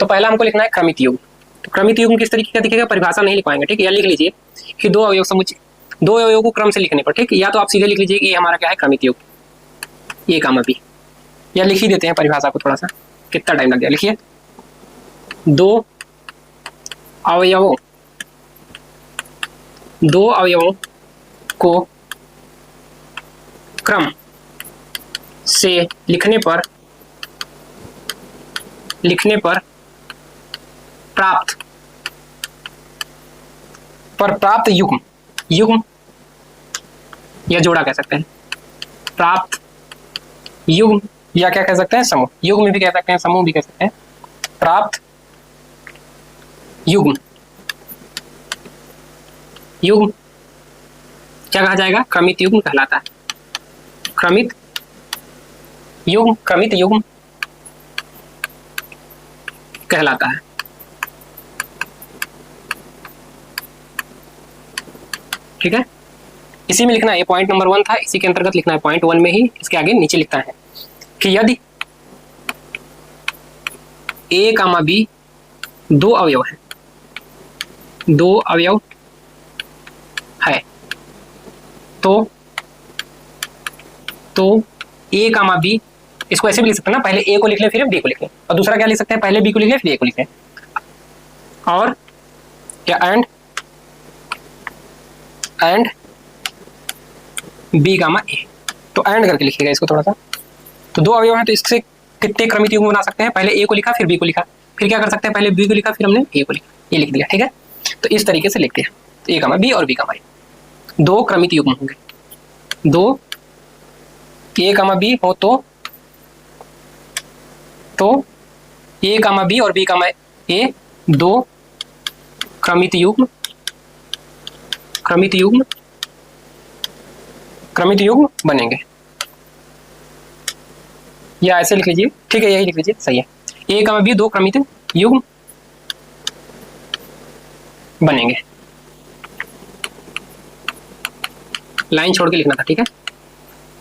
तो पहला हमको लिखना है क्रमित युग्म। तो क्रमित युग्म किस तरीके का दिखेगा, परिभाषा नहीं लिखवाएंगे, ठीक, या लिख लीजिए कि 2 अवयव समुच्चय, 2 अवयवों को क्रम से लिखने पर, ठीक, या तो आप सीधे लिख लीजिए कि ये हमारा क्या है, क्रमित युग्म A कामा B, या लिख ही देते हैं परिभाषा को, थोड़ा सा कितना टाइम लग गया, लिखिए 2 अवयवों को क्रम से लिखने पर प्राप्त युग्म या जोड़ा कह सकते हैं, प्राप्त युग्म या क्या कह सकते हैं, समूह, युग्म भी कह सकते हैं, समूह भी कह सकते हैं, प्राप्त युग्म क्या कहा जाएगा, क्रमित युग्म कहलाता है, क्रमित युग्म कहलाता है, ठीक है। इसी में लिखना है, ये पॉइंट नंबर 1 था, इसी के अंतर्गत लिखना है, पॉइंट 1 में ही इसके आगे नीचे लिखता है कि यदि A कामा B 2 अवयव है, 2 अवयव है, तो A कामा B, इसको ऐसे भी लिख सकते हैं ना, पहले A को लिख लें फिर B को लिख लें, और दूसरा क्या लिख सकते हैं, पहले B को लिख लें फिर A को लिख लें, और क्या एंड B कामा A, तो एंड करके लिखिएगा इसको थोड़ा सा। तो 2 अवयव हैं तो इससे कितने क्रमित युग्म बना सकते हैं, पहले A को लिखा फिर B को लिखा, फिर क्या कर सकते हैं, पहले B को लिखा फिर हमने A को लिखा, ये लिख दिया, ठीक है। तो इस तरीके से लिखते हैं, तो A कामा B और B कामा A 2 क्रमित युग्म होंगे, 2 A कामा B हो तो A कामा B और B कामा A 2 क्रमित युग्म बनेंगे, या ऐसे लिख लीजिए, ठीक है, यही लिख लीजिए, सही है, A कामा B 2 क्रमित युग्म बनेंगे, लाइन छोड़ के लिखना था, ठीक है।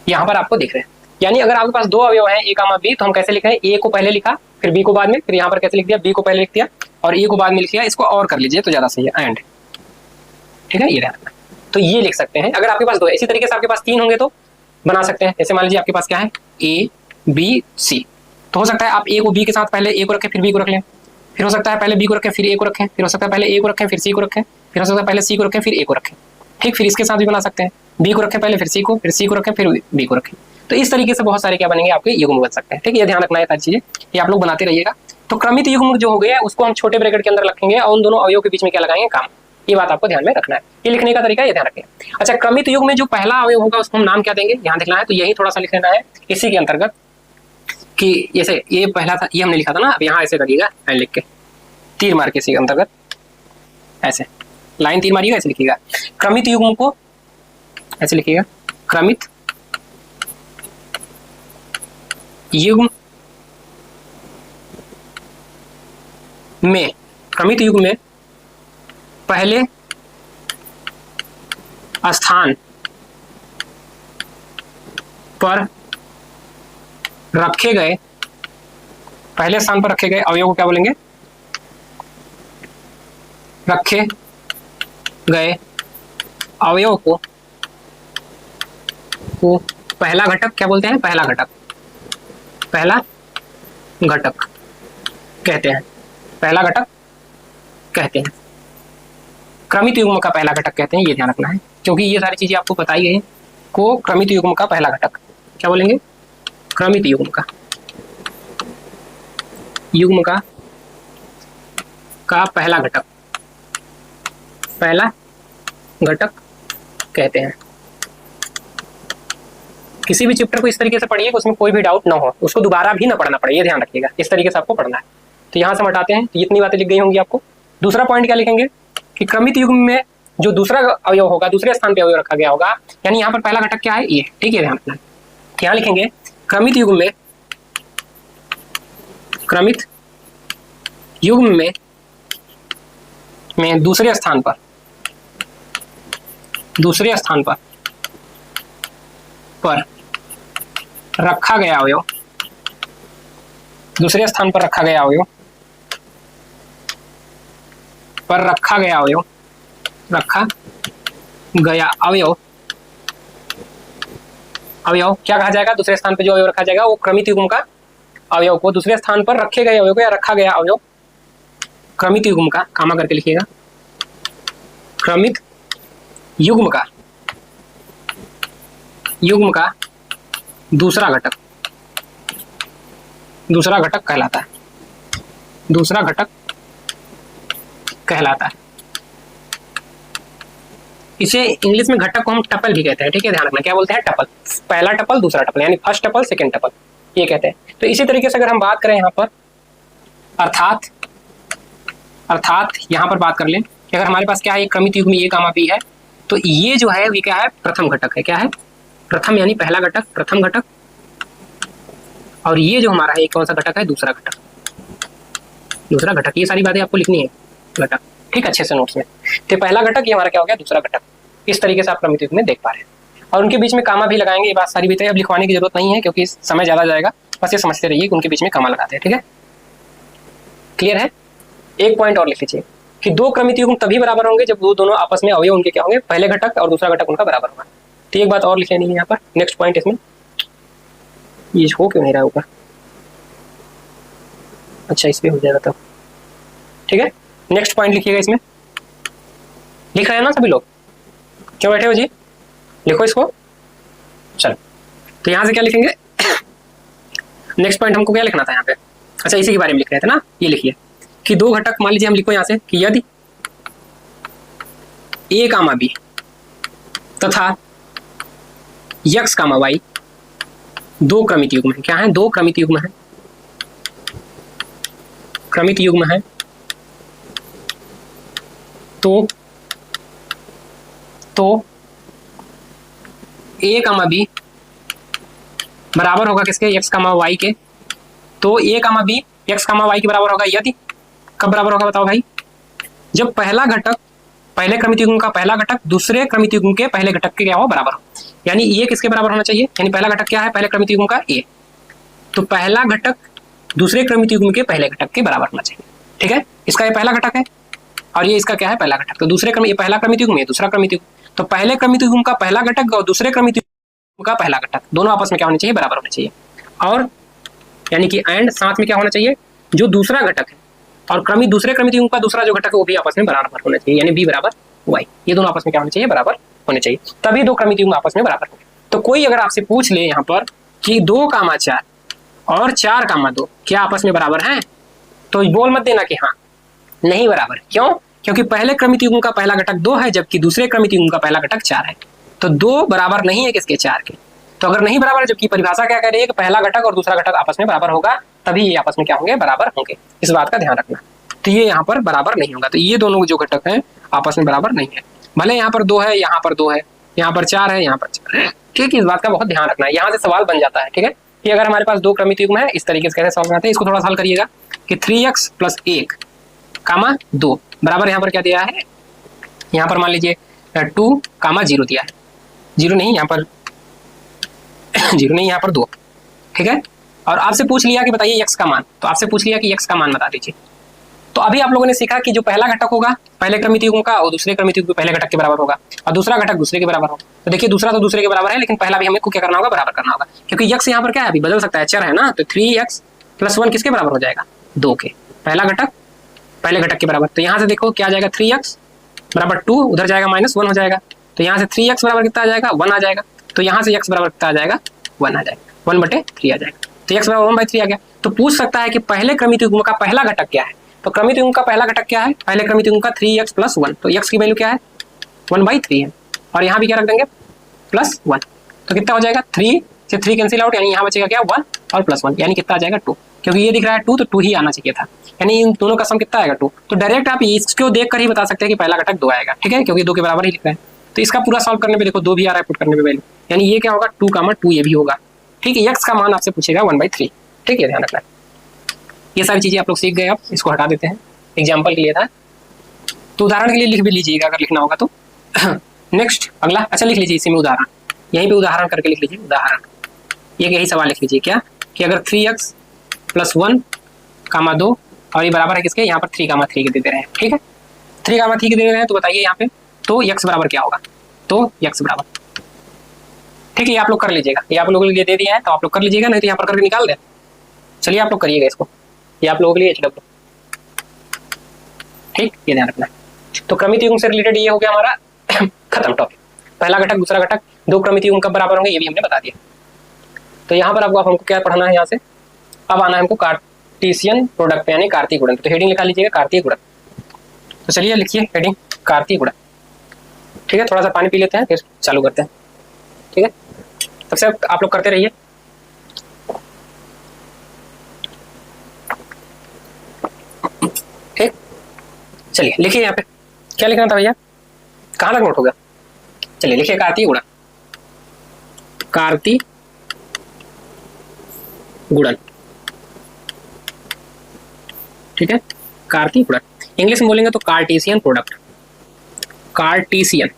यहाँ पर आपको दिख रहे हैं, यानी अगर आपके पास 2 अवयव हैं A कामा B, तो हम कैसे लिख रहे हैं, A को पहले लिखा फिर B को बाद में, फिर यहाँ पर कैसे लिख दिया, B को पहले लिख दिया और A को बाद में लिख दिया, इसको और कर लीजिए तो ज्यादा सही है, एंड, ठीक है, ये रहना। तो ये लिख सकते हैं, अगर आपके पास 2 है, इसी तरीके से आपके पास 3 होंगे तो बना सकते हैं, जैसे मान लीजिए आपके पास क्या है, A B C, तो हो सकता है आप A को B के साथ पहले A को रखें फिर B को रख लें, फिर हो सकता है पहले B को रखें फिर A को रखें, फिर हो सकता है पहले A को रखें फिर C को रखें, फिर हो सकता है पहले C को रखें फिर A को रखें, ठीक, फिर इसके साथ भी बना सकते हैं, B को रखें पहले फिर C को, फिर C को रखें फिर B को रखें, तो इस तरीके से बहुत सारे क्या बनेंगे, आपके युग्म बन सकते हैं, ठीक है, ये ध्यान रखना है, सारी चीजें ये आप लोग बनाते रहिएगा। तो क्रमित युग्म जो हो गया उसको हम छोटे ब्रैकेट के अंदर रखेंगे और उन दोनों अवयव के बीच में क्या लगाएंगे, काम, ये बात आपको ध्यान में रखना है, ये लिखने का तरीका ये ध्यान रखें। अच्छा, क्रमित युग्म में जो पहला अवयव होगा उसको हम नाम क्या देंगे, यहाँ लिखना है, तो यही थोड़ा सा लिख लेना है इसी के अंतर्गत, कि जैसे ये पहला था, ये हमने लिखा था ना, अब यहाँ ऐसे करिएगा, लाइन लिख के तीर मार के इसी के अंतर्गत ऐसे लाइन तीर मारिएगा, ऐसे लिखिएगा, क्रमित युग्म को ऐसे लिखिएगा, क्रमित युग्म में पहले स्थान पर रखे गए, पहले स्थान पर रखे गए अवयव को क्या बोलेंगे? रखे गए अवयव को पहला घटक क्या बोलते हैं? पहला घटक, पहला घटक कहते हैं, पहला घटक कहते हैं, क्रमित युग्म का पहला घटक कहते हैं। ये ध्यान रखना है, क्योंकि ये सारी चीजें आपको बताई गई को क्रमित युग्म का पहला घटक क्या बोलेंगे? क्रमित युग्म का, युग्म का पहला घटक, पहला घटक कहते हैं। किसी भी चैप्टर को इस तरीके से पढ़िए कि उसमें कोई भी डाउट ना हो, उसको दोबारा भी ना पढ़ना पड़े, ये ध्यान रखिएगा। इस तरीके से आपको पढ़ना है। तो यहाँ से हम हटाते हैं, तो इतनी बातें लिख गई होंगी आपको। दूसरा पॉइंट क्या लिखेंगे कि क्रमित युग्म में जो दूसरा अवयव होगा, दूसरे स्थान पे अवयव रखा गया होगा, यानी यहाँ पर पहला घटक क्या है? ये, ठीक है, ध्यान रखना है। यहाँ लिखेंगे क्रमित युग्म में, क्रमित युग्म में दूसरे स्थान पर, दूसरे स्थान पर रखा गया अवयव, दूसरे स्थान पर रखा गया अवयव, पर रखा गया अवयव, रखा गया अवयव, अवयव क्या कहा जाएगा? दूसरे स्थान पर जो अवयव रखा जाएगा वो क्रमित युग्म का अवयव को, दूसरे स्थान पर रखे गए अवयव को या रखा गया अवयव, क्रमित युग्म का, कामा करके लिखिएगा, क्रमित युग्म का, युग्म का दूसरा घटक, दूसरा घटक कहलाता है, दूसरा घटक कहलाता है। इसे इंग्लिश में घटक को हम टपल भी कहते हैं, ठीक है, ध्यान रखना। क्या बोलते हैं? टपल, पहला टपल, दूसरा टपल, यानी फर्स्ट टपल, सेकंड टपल, ये कहते हैं। तो इसी तरीके से अगर हम बात करें यहाँ पर, अर्थात यहाँ पर बात कर लें कि अगर हमारे पास क्या है, क्रमित युग्म ए कामा बी है, तो ये जो है ये क्या है? प्रथम घटक है। क्या है? प्रथम, यानी पहला घटक, प्रथम घटक। और ये जो हमारा है कौन सा घटक है? दूसरा घटक, दूसरा घटक। ये सारी बातें आपको लिखनी है, घटक, ठीक, अच्छे से नोट्स में। तो पहला घटक ये हमारा क्या हो गया? दूसरा घटक। इस तरीके से आप क्रमित युग्म में देख पा रहे हैं। और उनके बीच में कामा भी लगाएंगे, ये बात सारी बातें अब लिखवाने की जरूरत नहीं है, क्योंकि समय ज्यादा जाएगा। बस ये समझते रहिए कि उनके बीच में कामा लगाते हैं, ठीक है, क्लियर है। एक पॉइंट और लिख लीजिए कि दो क्रमित युग्म तभी बराबर होंगे जब वो दोनों आपस में अवयव उनके क्या होंगे? पहले घटक और दूसरा घटक उनका बराबर होगा। तो एक बात और लिख लेनी है यहाँ पर, नेक्स्ट पॉइंट इसमें, ये हो क्यों नहीं रहा ऊपर? अच्छा, इस पे हो जाएगा तब, ठीक है। नेक्स्ट पॉइंट लिखिएगा इसमें, लिख रहे हैं ना सभी लोग? क्यों बैठे हो जी? लिखो इसको, चलो। तो यहाँ से क्या लिखेंगे? नेक्स्ट पॉइंट हमको क्या लिखना था यहाँ पे? अच्छा, इसी के बारे में लिख रहे थे ना, ये लिखिए कि दो घटक, मान लीजिए हम लिखो यहाँ से कि यदि ए कामा बी तथा यक्स कामा वाई दो क्रमित युग्म है। क्या है? दो क्रमित युग्म है, क्रमित युग्म है, तो ए कामा बी बराबर होगा किसके? एक्स कामा वाई के। तो ए कामा बी एक्स कामा वाई के बराबर होगा यदि, कब बराबर होगा बताओ भाई? जब पहला घटक, पहले क्रमित युग्म का पहला घटक दूसरे क्रमित युग्म के पहले घटक के क्या हो? बराबर हो। यानी ये किसके बराबर होना चाहिए? यानी पहला घटक क्या है? पहले क्रमित युग्म का ए, तो पहला घटक दूसरे क्रमित युग्म के पहले घटक के बराबर होना चाहिए, ठीक है। इसका ये पहला घटक है और ये इसका क्या है? पहला घटक। तो दूसरे क्रम, ये पहला क्रमित युग्म, ये दूसरा क्रमित युग्म, तो पहले क्रमित युग्म का पहला घटक और दूसरे क्रमित युग्म का पहला घटक दोनों आपस में क्या होने चाहिए? बराबर होने चाहिए। और यानी कि एंड साथ में क्या होना चाहिए? जो दूसरा घटक है और क्रमित, दूसरे क्रमित युग्म का दूसरा जो घटक है वो भी आपस में बराबर होना चाहिए, यानी बी बराबर वाई, ये दोनों आपस में क्या होना चाहिए? बराबर होने चाहिए, तभी दो क्रमित युग्म आपस में बराबर होंगे। तो कोई अगर आपसे पूछ ले यहाँ पर कि 2 कामा 4 और 4 कामा 2 क्या आपस में बराबर हैं, तो बोल मत देना कि हाँ नहीं बराबर। क्यों? क्योंकि पहले क्रमित युग्म का पहला घटक 2 है, जबकि दूसरे क्रमित युग्म का पहला घटक 4 है। तो 2 बराबर नहीं है किसके? 4 के। तो अगर नहीं बराबर है, जबकि परिभाषा क्या कह रही है कि पहला घटक और दूसरा घटक आपस में बराबर होगा, तभी ये आपस में क्या होंगे? बराबर होंगे। इस बात का ध्यान रखना। तो ये यहाँ पर बराबर नहीं होगा, तो ये दोनों जो घटक हैं आपस में बराबर नहीं है। भले यहाँ पर 2 है, यहाँ पर 2 है, यहाँ पर 4 है, यहाँ पर 4 है, ठीक है। इस बात का बहुत ध्यान रखना है, यहाँ से सवाल बन जाता है, ठीक है। कि अगर हमारे पास 2 क्रमित युग्म है, इस तरीके से कैसे सॉल्व करते हैं, इसको थोड़ा हल करिएगा कि 3x + 1 कामा 2 बराबर, यहाँ पर क्या दिया है? यहाँ पर मान लीजिए 2 कामा 0 दिया है, 0 नहीं, यहाँ पर 0 नहीं, यहाँ पर 2, ठीक है। और आपसे पूछ लिया कि बताइए x का मान, तो आपसे पूछ लिया कि x का मान बता दीजिए। तो अभी आप लोगों ने सीखा कि जो पहला घटक होगा पहले क्रमिक युग्म का, और दूसरे क्रमिक युग्म पहले घटक के बराबर होगा, और दूसरा घटक दूसरे के बराबर होगा। तो देखिए दूसरा तो दूसरे के बराबर है, लेकिन पहला भी हमें को क्या करना होगा, बराबर करना होगा, क्योंकि x यहाँ पर क्या है, अभी बदल सकता है, चर है ना। तो 3x + 1 किसके बराबर हो जाएगा, 2 के। पहला घटक पहले घटक के बराबर, तो यहाँ से देखो क्या आ जाएगा, 3x बराबर 2, उधर जाएगा -1 हो जाएगा। तो यहाँ से 3x बराबर कितना आ जाएगा, 1 आ जाएगा। तो यहाँ से x बराबर कितना आ जाएगा, 1 आ जाएगा, 1/3 आ जाएगा। तो x बराबर 1/3 आ गया। तो पूछ सकता है कि पहले क्रमिक युग्म का पहला घटक क्या है। तो क्रमिक युग्म का पहला घटक क्या है, पहले क्रमिक युग्म का 3x + 1। तो x की वैल्यू क्या है, 1/3 है। और यहाँ भी क्या रख देंगे, +1। तो कितना हो जाएगा, 3 से 3 कैंसिल आउट, यानी यहाँ बचेगा क्या, 1 और +1, यानी कितना आ जाएगा, 2। क्योंकि ये दिख रहा है 2, तो 2 ही आना चाहिए था, यानी इन दोनों का सम कितना आएगा, 2। तो डायरेक्ट आप इसको देख कर ही बता सकते हैं कि पहला घटक 2 आएगा, ठीक है, क्योंकि 2 के बराबर ही लिख रहा है। तो इसका पूरा सॉल्व करने पे देखो 2 भी आ रहा है पुट करने पे वैल्यू, यानी ये क्या होगा, 2, ये भी होगा, ठीक है। x का मान आपसे पूछेगा 1/3, ठीक है, ध्यान रखना। ये सारी चीजें आप लोग सीख गए, आप इसको हटा देते हैं, एग्जाम्पल के लिए था, तो उदाहरण के लिए लिख भी लीजिएगा अगर लिखना होगा तो। नेक्स्ट अगला, अच्छा लिख लीजिए इसी में उदाहरण, यहीं पे उदाहरण करके लिख लीजिए उदाहरण। ये यही सवाल लिख लीजिए क्या, कि अगर 3x + 1, 2 और ये बराबर है किसके, यहाँ पर 3, 3 के दे दे रहे हैं, ठीक है, 3, 3 के दे रहे हैं। तो बताइए यहाँ पे तो x बराबर क्या होगा, तो x बराबर, ठीक है, ये आप लोग कर लीजिएगा, ये आप लोगों के लिए दे दिया है तो आप लोग कर लीजिएगा, नहीं तो यहाँ पर करके निकाल दें। चलिए आप लोग करिएगा इसको, ये आप लोगों के लिए HW, ठीक, ये ध्यान रखना। तो क्रमिक युग्म से रिलेटेड ये हो गया हमारा खत्म टॉपिक। पहला घटक दूसरा घटक दो क्रमिक युग्म कब बराबर होंगे ये भी हमने बता दिया। तो यहाँ पर आपको हमको क्या पढ़ना है, यहाँ से अब आना है हमको कार्टेशियन प्रोडक्ट यानी कार्तीय गुणन। तो हेडिंग लिखा लीजिएगा कार्तीय गुणन। तो चलिए लिखिए हेडिंग कार्तीय गुणन, ठीक है। थोड़ा सा पानी पी लेते हैं फिर चालू करते हैं, ठीक है। सबसे आप लोग करते रहिए। ठीक, चलिए लिखिए यहाँ पे क्या लिखना था भैया, कहाँ तक नोट हो गया। चलिए लिखिए कार्तीय गुणन, कार्तीय गुणन, ठीक है, कार्तीय गुणन। इंग्लिश में बोलेंगे तो कार्टेशियन प्रोडक्ट, कार्टेशियन।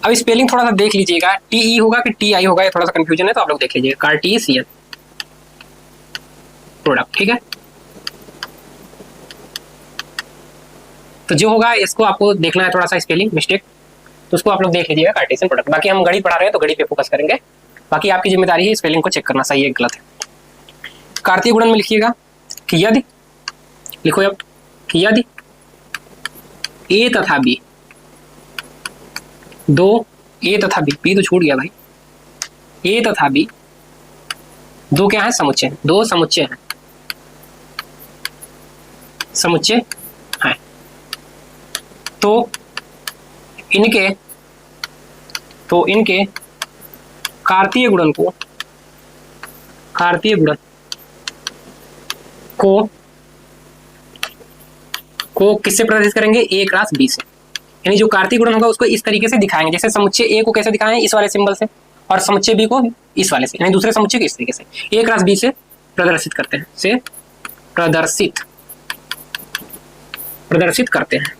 अब स्पेलिंग थोड़ा सा देख लीजिएगा, टीई होगा कि टीआई होगा, ये थोड़ा सा कंफ्यूजन है, तो आप लोग देख लीजिएगा कार्टेशियन प्रोडक्ट, ठीक है। तो जो होगा इसको आपको देखना है, थोड़ा सा स्पेलिंग मिस्टेक, तो उसको आप लोग देख लीजिएगा कार्टेशियन प्रोडक्ट। बाकी हम गणित पढ़ा रहे हैं तो गणित पे फोकस करेंगे, बाकी आपकी जिम्मेदारी है स्पेलिंग को चेक करना सही है गलत है। कार्तीय गुणन में लिखिएगा कि यदि, लिखो अब कि यदि ए तथा बी, दो ए तथा बी तो छूट गया भाई, ए तथा बी दो क्या है, समुच्चय, दो समुच्चय हैं, समुच्चय हैं, तो इनके कार्तीय गुणन को, कार्तीय गुणन को किससे प्रदर्शित करेंगे, ए क्रॉस बी से। यानी जो कार्तीय गुणन होगा उसको इस तरीके से दिखाएंगे, जैसे समुच्चय ए को कैसे दिखाएं, इस वाले सिंबल से, और समुच्चय बी को इस वाले से, यानी दूसरे समुच्चय को इस तरीके से ए क्रॉस बी से प्रदर्शित करते हैं, से प्रदर्शित करते हैं।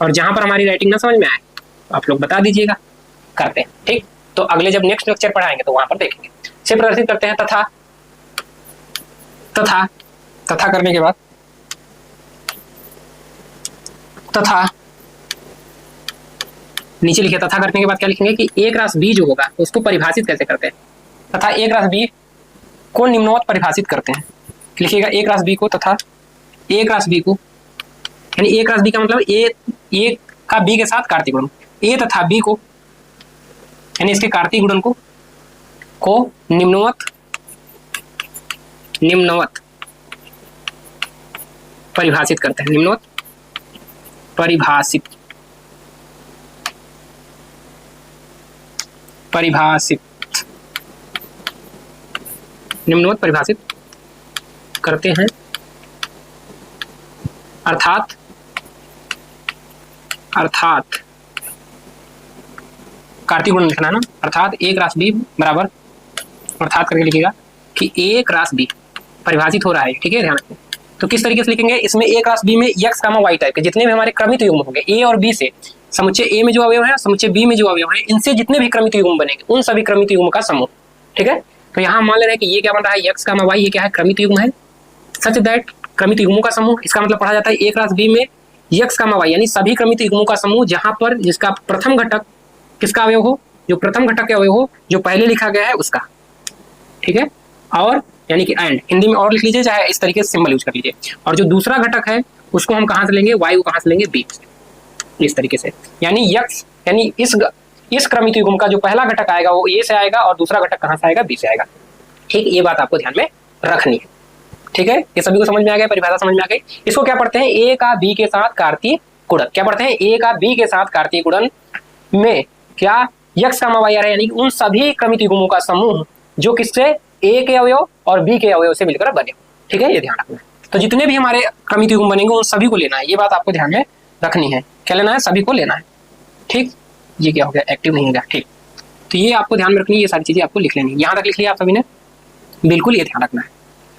और जहां पर हमारी राइटिंग ना समझ में आए तो आप लोग बता दीजिएगा, करते हैं, ठीक। तो अगले जब नेक्स्ट लेक्चर पढ़ाएंगे तो वहां पर देखेंगे, से प्रदर्शित करते हैं। तथा करने के बाद, तथा नीचे लिखिए, तथा करने के बाद क्या लिखेंगे कि ए क्रॉस बी जो होगा उसको परिभाषित कैसे करते हैं, तथा ए क्रॉस बी को निम्नवत परिभाषित करते हैं। लिखिएगा ए क्रॉस बी को, तथा ए क्रॉस बी को, यानी ए क्रॉस बी का मतलब ए का बी के साथ कार्तीय गुणन, ए तथा बी को यानी इसके कार्तीय गुणन को निम्नवत परिभाषित करते हैं, निम्नवत परिभाषित निम्नवत परिभाषित करते हैं। अर्थात कार्तीय गुणन लिखना है ना, अर्थात ए क्रॉस बी बराबर, अर्थात करके लिखिएगा कि ए क्रॉस बी परिभाषित हो रहा है, ठीक है, ध्यान रखिए। तो किस तरीके से लिखेंगे, इसमें ए क्रॉस बी में एक्स कामा वाई टाइप के जितने भी हमारे क्रमिक युग्म होंगे ए और बी से समुच्चय ए में जो अवयव है, समुच्चय बी में जो अवयव है, इनसे जितने भी क्रमित युग्म बनेंगे उन सभी क्रमित युग्म का समूह। ठीक है, तो यहाँ मान ले रहे हैं कि ये क्या बन रहा है, एक्स कामा वाई, ये क्या है, क्रमित युग्म है, सच दैट क्रमित युग्मों का समूह। इसका मतलब पढ़ा जाता है ए क्रॉस बी में एक्स कामा वाई, यानी सभी क्रमित युग्मों का समूह जहां पर जिसका प्रथम घटक किसका अवयव हो, जो प्रथम घटक के अवयव हो, जो पहले लिखा गया है उसका। ठीक है, और यानी कि एंड, हिंदी में और लिख लीजिए, चाहे इस तरीके से सिंबल यूज कर लीजिए। और जो दूसरा घटक है उसको हम कहां से लेंगे, वाई को कहां से लेंगे, बी से, इस तरीके से। यानी यक्स, यानी इस क्रमित युग्म का जो पहला घटक आएगा वो ए से आएगा और दूसरा घटक कहां से आएगा, बी से आएगा। ठीक, ये बात आपको ध्यान में रखनी है। ठीक है, ये सभी को समझ में आ गया, परिभाषा समझ में आ गई। इसको क्या पढ़ते हैं, ए का बी के साथ कार्तीय गुणन। क्या पढ़ते हैं, ए का बी के साथ कार्तीय गुणन में क्या, यक्स कामा वाई आ रहा है, यानी उन सभी क्रमित युग्मों का समूह जो किससे, ए के अवयव और बी के अवयव से मिलकर बने। ठीक है, ये ध्यान रखना है। तो जितने भी हमारे क्रमित युग्म बनेंगे उन सभी को लेना है, ये बात आपको ध्यान में रखनी है। क्या लेना है, सभी को लेना है। ठीक, ये क्या हो गया, एक्टिव नहीं हो गया। ठीक, तो ये आपको ध्यान में रखनी है, ये सारी चीजें आपको लिख लेनी है। यहाँ तक लिख लिया आप सभी ने, बिल्कुल ये ध्यान रखना है।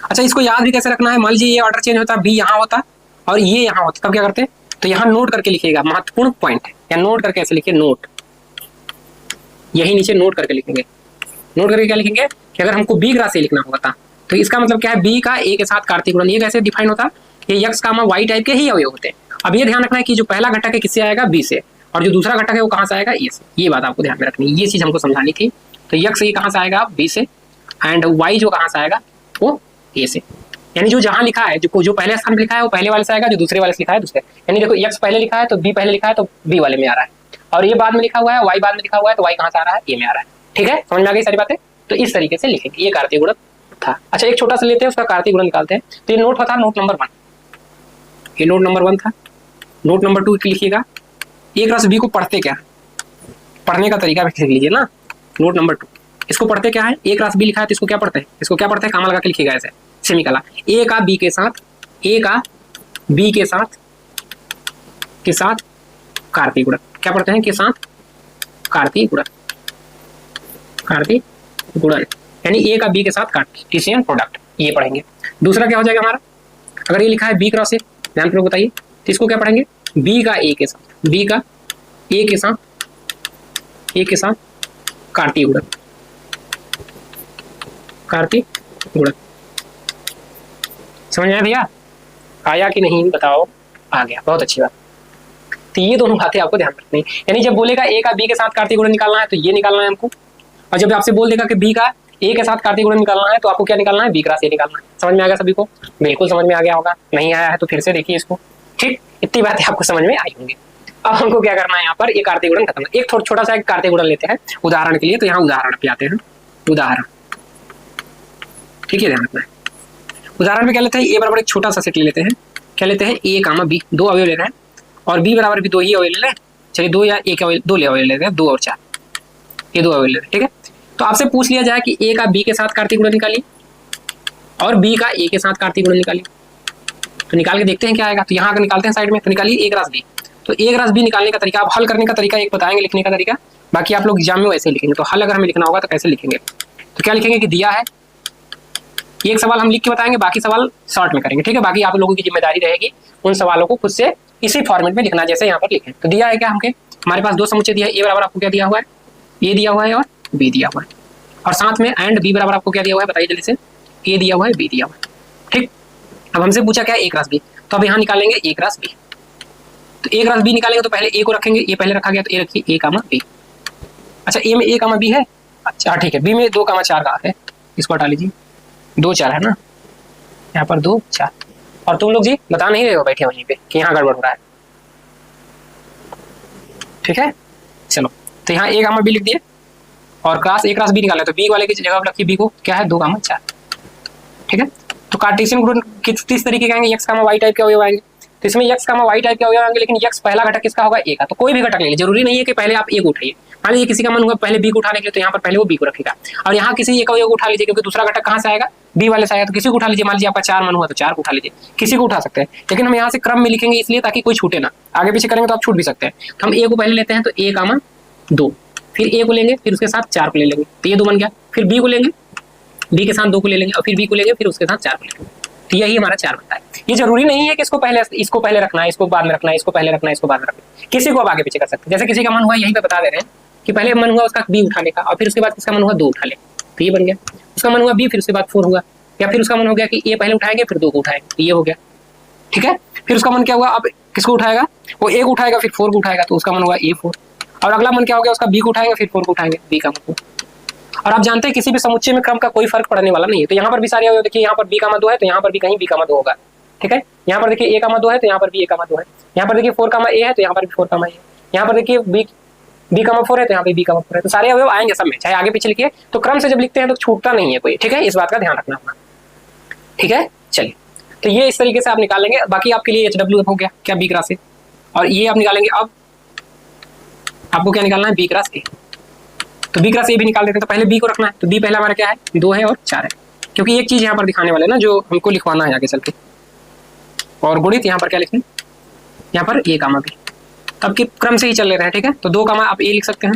अच्छा, इसको याद भी कैसे रखना है, मान लीजिए ये ऑर्डर चेंज होता, बी यहाँ होता और ये यहाँ होता, तब क्या करते, तो यहाँ नोट करके लिखिएगा, महत्वपूर्ण पॉइंट है। या नोट करके ऐसे लिखिए, नोट, यही नीचे नोट करके लिखेंगे। नोट करके क्या लिखेंगे कि अगर हमको बी ग्रास से लिखना होगा तो इसका मतलब क्या है, बी का ए के साथ कार्तीय गुणन। ये कैसे डिफाइन होता, ये यक्स कामा वाई टाइप के ही अवयव होते हैं। अब ये ध्यान रखना है कि जो पहला घटक है किससे आएगा, बी से, और जो दूसरा घटक है वो कहाँ से आएगा, ए से। ये बात आपको ध्यान में रखनी है, ये चीज हमको समझानी थी। तो यक्स ये कहाँ से आएगा, बी से, एंड वाई जो कहाँ से आएगा, वो ए से। यानी जो जहां लिखा है, जो पहले स्थान पे लिखा है वो पहले वाले से आएगा, जो दूसरे वाले से लिखा है दूसरे। यानी देखो यक्स पहले लिखा है तो बी पहले लिखा है तो बी वाले में आ रहा है, और ये बाद में लिखा हुआ है, वाई बाद में लिखा हुआ है तो वाई कहाँ से आ रहा है, ए में आ रहा है। ठीक है, समझ में आ गई सारी बातें। तो इस तरीके से लिखेंगे, ये कार्तीय गुणन था। अच्छा, एक छोटा सा लेते हैं, उसका कार्तीय गुणन निकालते हैं। तो ये नोट था, नोट नंबर 1, ये नोट नंबर 1 था। नोट नंबर 2 लिखिएगा, ए क्रॉस बी को पढ़ते क्या, पढ़ने का तरीका भी लिख लीजिए ना। नोट नंबर 2, इसको पढ़ते क्या है, ए क्रॉस बी लिखा है तो इसको क्या पढ़ते हैं, इसको क्या पढ़ते हैं, कामा लगा के लिखिएगा ऐसे, सेमीकला। ए का बी के साथ, ए का बी के साथ कार्तीय गुणन। क्या पढ़ते हैं, के साथ कार्तीय गुणन, कार्तीय गुणन, यानी ए का बी के साथ कार्टेशियन प्रोडक्ट, ये पढ़ेंगे। दूसरा क्या हो जाएगा हमारा, अगर ये लिखा है बी क्रॉस ए, ध्यान पूर्वक बताइए, तो इसको क्या पढ़ेंगे, बी का ए के साथ, बी का ए के साथ कार्तीय गुणन, कार्तीय गुणन। समझ में आया भैया, आया कि नहीं बताओ, आ गया, बहुत अच्छी बात। तो ये दोनों बातें आपको ध्यान रखनी है। यानी जब बोलेगा ए का बी के साथ कार्तीय गुणन निकालना है तो ये निकालना है हमको, और जब आपसे बोल देगा कि बी का ए के साथ कार्तीय गुणन निकालना है तो आपको क्या निकालना है, बी क्रॉस ए निकालना है। समझ में आ गया सभी को, बिल्कुल समझ में आ गया होगा, नहीं आया है तो फिर से देखिए इसको। ठीक, इतनी बातें आपको समझ में आई होंगी। अब हमको क्या करना है, यहाँ पर ये कार्तीय गुणन खत्म। एक छोटा सा कार्तीय गुणन लेते हैं उदाहरण के लिए, तो यहाँ उदाहरण पे आते हैं, उदाहरण। ठीक है, ध्यान रखना है। उदाहरण में क्या लेते हैं, ए बराबर एक छोटा सा सेट ले लेते हैं। क्या लेते हैं, ए कामा बी, 2 अवयव ले रहे हैं, और बी बराबर भी 2 ही अवयव ले रहे हैं। चलिए 2 या 1 अवयव, 2 अवयव ले रहे हैं, 2 और 4, ये 2 अवयव ले रहे हैं। ठीक है, तो आपसे पूछ लिया जाए कि ए का बी के साथ कार्तीय गुणन निकालिए और बी का ए के साथ कार्तीय गुणन निकालिए, तो निकाल के देखते हैं क्या आएगा। तो यहाँ अगर निकालते हैं साइड में, तो निकालिए ए क्रॉस बी। तो ए क्रॉस बी निकालने का तरीका, आप हल करने का तरीका एक बताएंगे, लिखने का तरीका, बाकी आप लोग एग्जाम में वैसे लिखेंगे। तो हल अगर हमें लिखना होगा तो कैसे लिखेंगे, तो क्या लिखेंगे कि दिया है, एक सवाल हम लिख के बताएंगे, बाकी सवाल शॉर्ट में करेंगे। ठीक है, बाकी आप लोगों की जिम्मेदारी रहेगी उन सवालों को खुद से इसी फॉर्मेट में लिखना जैसे यहाँ पर लिखे। तो दिया है क्या, हमके हमारे पास 2 समुच्चय दिया है, ए बराबर आपको क्या दिया हुआ है, ए दिया हुआ है और बी दिया हुआ है, और साथ में एंड बी बराबर आपको क्या दिया हुआ है, बताइए जल्दी से, ए दिया हुआ है, बी दिया हुआ है। ठीक, अब हमसे पूछा क्या है, ए क्रॉस बी, तो अब यहाँ निकालेंगे ए क्रॉस बी। तो ए क्रॉस बी निकालेंगे तो पहले ए को रखेंगे, ए पहले रखा गया तो ए रखिए ए कामा बी। अच्छा, ए में ए कामा बी है, अच्छा ठीक है, बी में 2 कामा 4 का है, इसको हटा लीजिए, 2 4 है ना, यहाँ पर 2 4। और तुम लोग जी बता नहीं रहे हो बैठे वहीं पे कि यहाँ गड़बड़ हो रहा है। ठीक है, चलो, तो यहाँ ए कामा बी लिख दिए और क्रॉस ए क्रॉस बी निकाले, तो बी वाले की जगह रखिए बी को, क्या है 2 कामा 4। ठीक है, तो कार्टेशियन गुणन किस तरीके के आएंगे, एक्स कामा वाई टाइप के अवयव आएंगे। तो इसमें एक्स कामा वाई टाइप के अवयव आएंगे, लेकिन एक्स पहला घटक किसका होगा, ए का। तो कोई भी घटक ले लीजिए, जरूरी नहीं है कि पहले आप ए को उठाइए। मान लीजिए किसी का मन हुआ पहले बी को उठाने के लिए, तो यहाँ पर पहले वो बी को रखेगा, और यहाँ किसी एक अवयव को उठा लीजिए, क्योंकि दूसरा घटक कहाँ से आएगा, बी वाले से आएगा, तो किसी को उठा लीजिए। मान लीजिए आपका 4 मन हुआ तो 4 को उठा लीजिए, किसी को उठा सकते हैं, लेकिन हम यहाँ से क्रम में लिखेंगे इसलिए ताकि कोई छूटे ना, आगे पीछे करेंगे तो आप छूट भी सकते हैं। तो हम ए को पहले लेते हैं, तो ए कामा 2, फिर ए को लेंगे, फिर उसके साथ 4 को ले लेंगे, तो ये 2 बन गया। फिर बी को लेंगे, बी के साथ 2 को ले लेंगे, और फिर बी को लेंगे, फिर उसके साथ 4 को लेंगे। तो यही हमारा 4 बनता है। ये जरूरी नहीं है कि इसको पहले रखना है, इसको बाद में रखना है, इसको पहले रखना है, इसको बाद में रखना है। किसी को आप आगे पीछे कर सकते हैं। जैसे किसी का मन हुआ, यही पे बता दे रहे हैं कि पहले मन हुआ उसका बी उठाने का, और फिर उसके बाद किसका मन हुआ 2 उठा ले, तो ये बन गया। उसका मन हुआ बी, फिर उसके बाद 4 हुआ, या फिर उसका मन हो गया कि ए पहले उठाएंगे फिर 2 को उठाएंगे, तो ये हो गया। ठीक है, फिर उसका मन क्या हुआ, अब किसको उठाएगा, वो ए को उठाएगा फिर 4 को उठाएगा, तो उसका मन हुआ A4। और अगला मन क्या हो गया उसका, बी को उठाएंगे फिर 4 को उठाएंगे, बी का मन। और आप जानते हैं किसी भी समुच्चय में क्रम का कोई फर्क पड़ने वाला नहीं है। तो यहाँ पर भी सारे अवयव देखिए, यहाँ पर बी का 2 है तो यहाँ पर भी कहीं बी का 2 होगा। ठीक है, यहाँ पर देखिए ए का 2 है तो यहाँ पर भी ए का 2 है, यहाँ पर देखिए 4 का ए है तो यहाँ पर भी 4 का ए है, यहाँ पर देखिए बी का 4 है तो यहाँ पे बी का 4 है। तो सारे अवयव आएंगे सब में, चाहे आगे पीछे लिखिए। तो क्रम से जब लिखते हैं तो छूटता नहीं है कोई। ठीक है, इस बात का ध्यान रखना होगा। ठीक है, चलिए, तो ये इस तरीके से आप निकाल लेंगे। बाकी आपके लिए HW हो गया क्या, बी क्रॉस ए, और ये आप निकालेंगे। अब आपको क्या निकालना है, बी क्रॉस ए। तो बी क्रॉस ए भी निकाल देते हैं। तो पहले बी को रखना है, तो बी पहला हमारा क्या है, 2 है और 4 है, क्योंकि एक चीज यहाँ पर दिखाने वाले ना जो हमको लिखवाना है आगे चल के। और गुणित यहाँ पर क्या लिखें, यहाँ पर ए कामा बी। तब के क्रम से ही चल ले रहे हैं। ठीक है, तो 2 कामा आप ए लिख सकते हैं,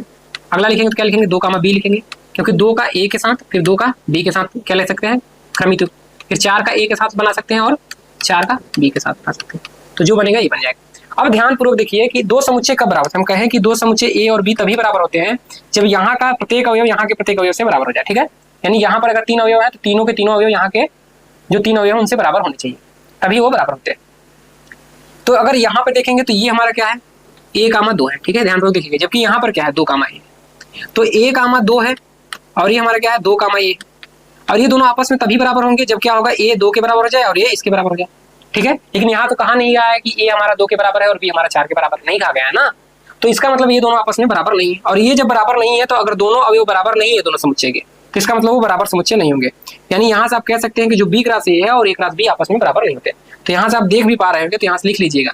अगला लिखेंगे तो क्या लिखेंगे, 2 कामा बी लिखेंगे, क्योंकि 2 का ए के साथ फिर 2 का बी के साथ क्या ले सकते हैं, क्रमित। फिर 4 का ए के साथ बना सकते हैं और 4 का बी के साथ बना सकते हैं, तो जो बनेगा ये बन जाएगा। अब ध्यान पूर्वक देखिए कि 2 समुच्चय कब बराबर, हम कहें कि 2 समुच्चय ए और बी तभी बराबर होते हैं जब यहाँ का प्रत्येक अवयव यहाँ के प्रत्येक अवयव से बराबर हो जाए। ठीक है, यानी यहाँ पर अगर 3 अवयव है तो तीनों के तीनों अवयव यहाँ के जो 3 अवयव उनसे बराबर होने चाहिए, तभी वो बराबर होते हैं। तो अगर यहाँ पर देखेंगे तो ये हमारा क्या है, ए कामा 2 है। ठीक है, ध्यान पूर्वक देखिएगा, जबकि यहाँ पर क्या है 2 कामा ए, तो ए कामा 2 है और ये हमारा क्या है 2 कामा ए, और ये दोनों आपस में तभी बराबर होंगे जब क्या होगा, ए 2 के बराबर हो जाए और ये इसके बराबर हो जाए। ठीक है, लेकिन यहाँ तो कहा नहीं गया है कि ए हमारा 2 के बराबर है और बी हमारा 4 के बराबर, नहीं कहा गया है ना। तो इसका मतलब ये दोनों आपस में बराबर नहीं है, और ये जब बराबर नहीं है तो अगर दोनों अवयव बराबर नहीं है दोनों समुच्चय के, तो इसका मतलब वो बराबर समुच्चय नहीं होंगे। यानी यहाँ से आप कह सकते हैं कि जो बी क्रॉस ए है और ए क्रॉस बी आपस में बराबर नहीं होते। तो यहाँ से आप देख भी पा रहे होंगे, तो यहाँ से लिख लीजिएगा।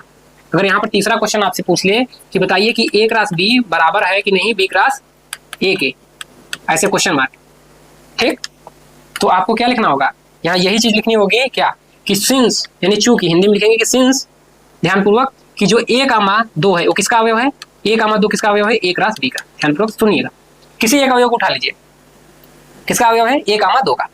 अगर यहाँ पर तीसरा क्वेश्चन आपसे पूछ ले कि बताइए कि ए क्रॉस बी बराबर है कि नहीं बी क्रॉस ए के, ऐसे क्वेश्चन मार्क, ठीक, तो आपको क्या लिखना होगा, यहाँ यही चीज लिखनी होगी क्या, कि सिंस, यानी चूंकि हिंदी में लिखेंगे कि सिंस, ध्यानपूर्वक, कि जो ए कामा 2 है वो किसका अवयव है, ए कामा 2 किसका अवयव है, ए क्रॉस बी का। ध्यानपूर्वक सुनिएगा, किसी एक अवयव को उठा लीजिए, किसका अवयव है, ए कामा 2 का।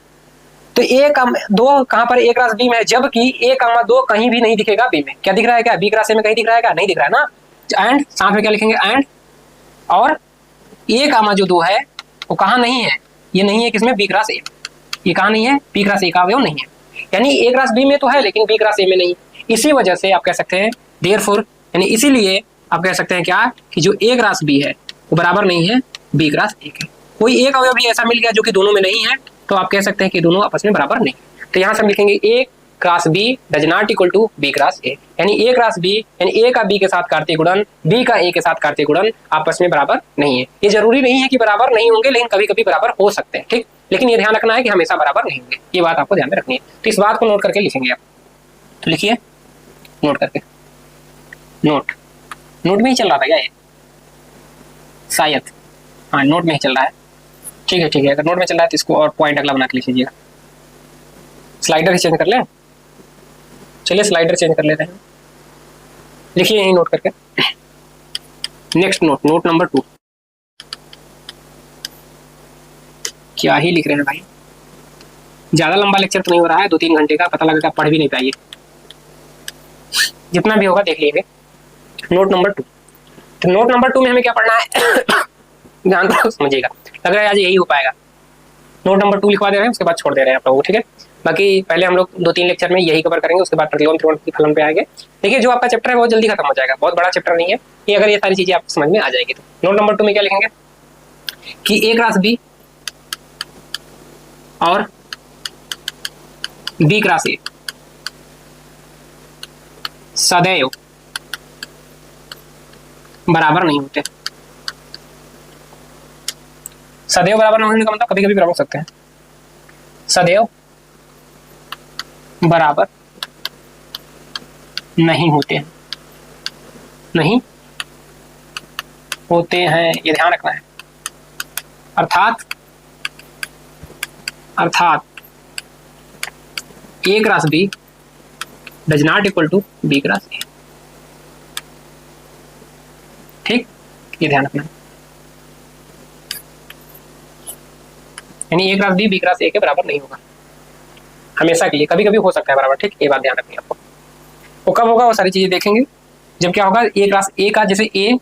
तो ए कामा 2 कहाँ पर, ए क्रॉस बी में है, जबकि ए कामा 2 कहीं भी नहीं दिखेगा बी में। क्या दिख रहा है, क्या बी क्रॉस ए में कहीं दिख रहा है क्या, नहीं दिख रहा है ना। एंड साथ में क्या लिखेंगे, एंड, और ए कामा जो 2 है वो कहाँ नहीं है, ये नहीं है किसमें, बी क्रॉस ए, ये कहाँ नहीं है, बी क्रॉस ए का अवयव नहीं है। यानी ए क्रॉस बी में तो है लेकिन बी क्रॉस ए में नहीं। इसी वजह से आप कह सकते हैं देयरफॉर, यानी इसीलिए आप कह सकते हैं क्या, कि जो ए क्रॉस बी है वो बराबर नहीं है बी क्रॉस ए के। कोई एक अवयव भी ऐसा मिल गया जो कि दोनों में नहीं है, तो आप कह सकते हैं कि दोनों आपस में बराबर नहीं। तो यहाँ से हम लिखेंगे A cross B does not equal to B cross A, यानी ए क्रॉस बी, यानी ए का बी के साथ कार्तीय गुणन, बी का ए के साथ कार्तीय गुणन आपस में बराबर नहीं है। ये जरूरी नहीं है कि बराबर नहीं होंगे, लेकिन कभी कभी बराबर हो सकते हैं। ठीक, लेकिन ये ध्यान रखना है कि हमेशा बराबर नहीं होंगे, ये बात आपको ध्यान में रखनी है। तो इस बात को नोट करके लिखेंगे आप, तो लिखिए नोट करके, नोट में ही चल रहा था क्या ये, शायद हाँ नोट में ही चल रहा है। ठीक है, ठीक है, अगर नोट में चल रहा है तो इसको और पॉइंट अगला बना के लिख लीजिएगा। स्लाइडर ही चेंज कर लें, चलिए स्लाइडर चेंज कर लेते हैं, लिखिए यही नोट करके। नेक्स्ट नोट, नोट नंबर 2, क्या ही लिख रहे हैं भाई, ज्यादा लंबा लेक्चर तो नहीं हो रहा है, 2-3 घंटे का, पता लगा कि आप पढ़ भी नहीं पाइए, जितना भी होगा देख लीजिए। नोट नंबर 2, तो नोट नंबर 2 में हमें क्या पढ़ना है ध्यान से समझिएगा, लग रहा है आज यही हो पाएगा। नोट नंबर 2 लिखवा दे रहे हैं, उसके बाद छोड़ दे रहे हैं आप लोगों को। ठीक है, बाकी पहले हम लोग 2-3 लेक्चर में यही कवर करेंगे, उसके बाद प्रतिलोम त्रिकोण फलन पे आएंगे। देखिए जो आपका चैप्टर है बहुत जल्दी खत्म हो जाएगा, बहुत बड़ा चैप्टर नहीं है ये, अगर ये सारी चीजें आपको समझ में आ जाएगी तो। नोट नंबर 2 में क्या लिखेंगे कि ए क्रॉस बी और बी क्रॉस ए सदैव बराबर नहीं होते। सदैव बराबर नहीं होने का मतलब कभी कभी बराबर हो सकते हैं, सदैव बराबर नहीं होते हैं, नहीं होते हैं, ये ध्यान रखना है। अर्थात A cross B does not equal to B cross A. ठीक, ये ध्यान रखना है, यानी A cross B cross A के बराबर नहीं होगा। हमेशा के लिए, कभी कभी हो सकता है बराबर, ठीक, ये बात ध्यान रखनी है आपको। वो कब होगा वो सारी चीजें देखेंगे जब क्या होगा, ए क्लास ए का, जैसे ए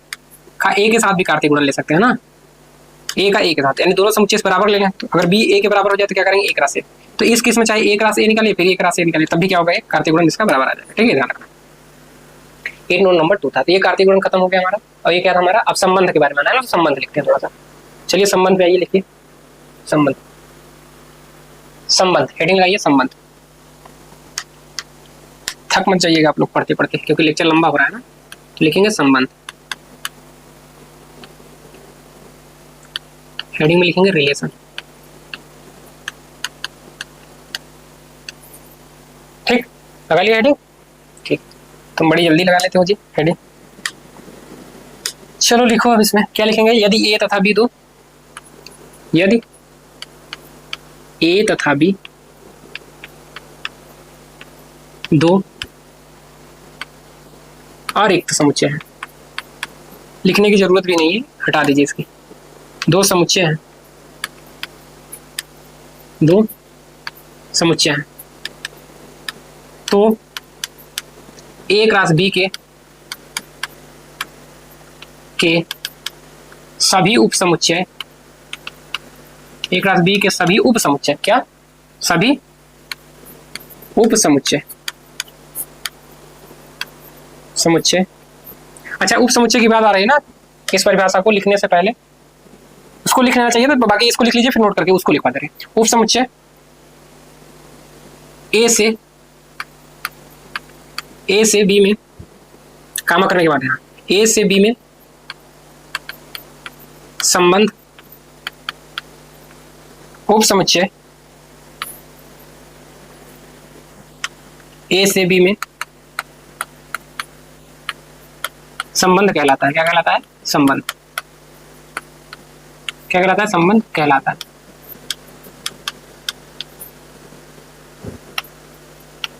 का ए के साथ भी कार्तीय गुणन ले सकते हैं ना, ए का ए के साथ, यानी दोनों समुच्चय बराबर लेंगे। तो अगर बी ए के बराबर हो जाए तो क्या करेंगे, ए क्लास ए। तो इस केस में चाहे ए क्लास ए निकाले फिर ए क्लास ए निकाले, तब भी क्या होगा, कार्तीय गुणन इसका बराबर आ जाएगा, ठीक है, ध्यान रखना। 8 नोट नंबर 2 था, तो ये कार्तीय गुणन खत्म हो गया हमारा। और ये क्या था हमारा, अब संबंध के बारे में आना है, तो संबंध लिखते हैं थोड़ा सा। चलिए संबंध पे आइए, लिखिए संबंध। संबंध हेडिंग लगाइए संबंध। थक मत जाइएगा आप लोग पढ़ते पढ़ते, क्योंकि लेक्चर लंबा हो रहा है ना। तो लिखेंगे संबंध, हेडिंग में लिखेंगे रिलेशन, ठीक, लगा लिया हेडिंग, ठीक। तुम बड़ी जल्दी लगा लेते हो जी हेडिंग। चलो लिखो अब इसमें क्या लिखेंगे, यदि ए तथा बी दो, यदि ए तथा बी दो और एक समुच्चय है, लिखने की जरूरत भी नहीं है, हटा दीजिए इसकी। दो समुच्चय हैं, दो समुच्चय हैं, तो ए क्रॉस बी के सभी उप समुच्चय, ए क्रॉस बी के सभी उप समुच्चय, क्या सभी उप समुच्चय, समुच्चय, अच्छा उप समुच्चय की बात आ रही है ना, इस परिभाषा को लिखने से पहले उसको लिख लेना चाहिए था, बाकी इसको लिख लीजिए फिर नोट करके उसको लिखवा दे रहे। उप समुच्चय ए से बी में, कामा करने के बाद यहाँ ए से बी में संबंध, उप समुच्चय ए से बी में संबंध कहलाता है, क्या कहलाता है, संबंध, क्या कहलाता है, संबंध कहलाता है।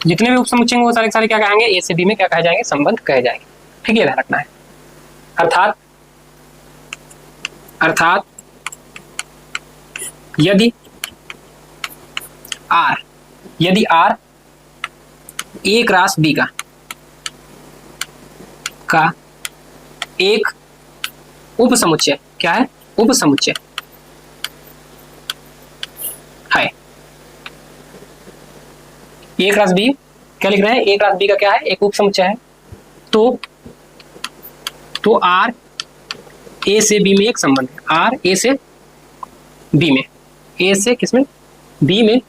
जितने भी उप समुच्चय वो सारे सारे क्या कहेंगे, ए से बी में क्या कहे जाएंगे, संबंध कहे जाएंगे, ठीक है, ध्यान रखना है। अर्थात यदि आर ए क्रॉस बी का एक उप समुच्चय, क्या है, उप समुच्चय है, ए क्रॉस बी, क्या लिख रहे हैं, ए क्रॉस बी का क्या है, एक उप समुच्चय है, तो आर ए से बी में एक संबंध है, आर ए से बी में, ए से किसमें, बी में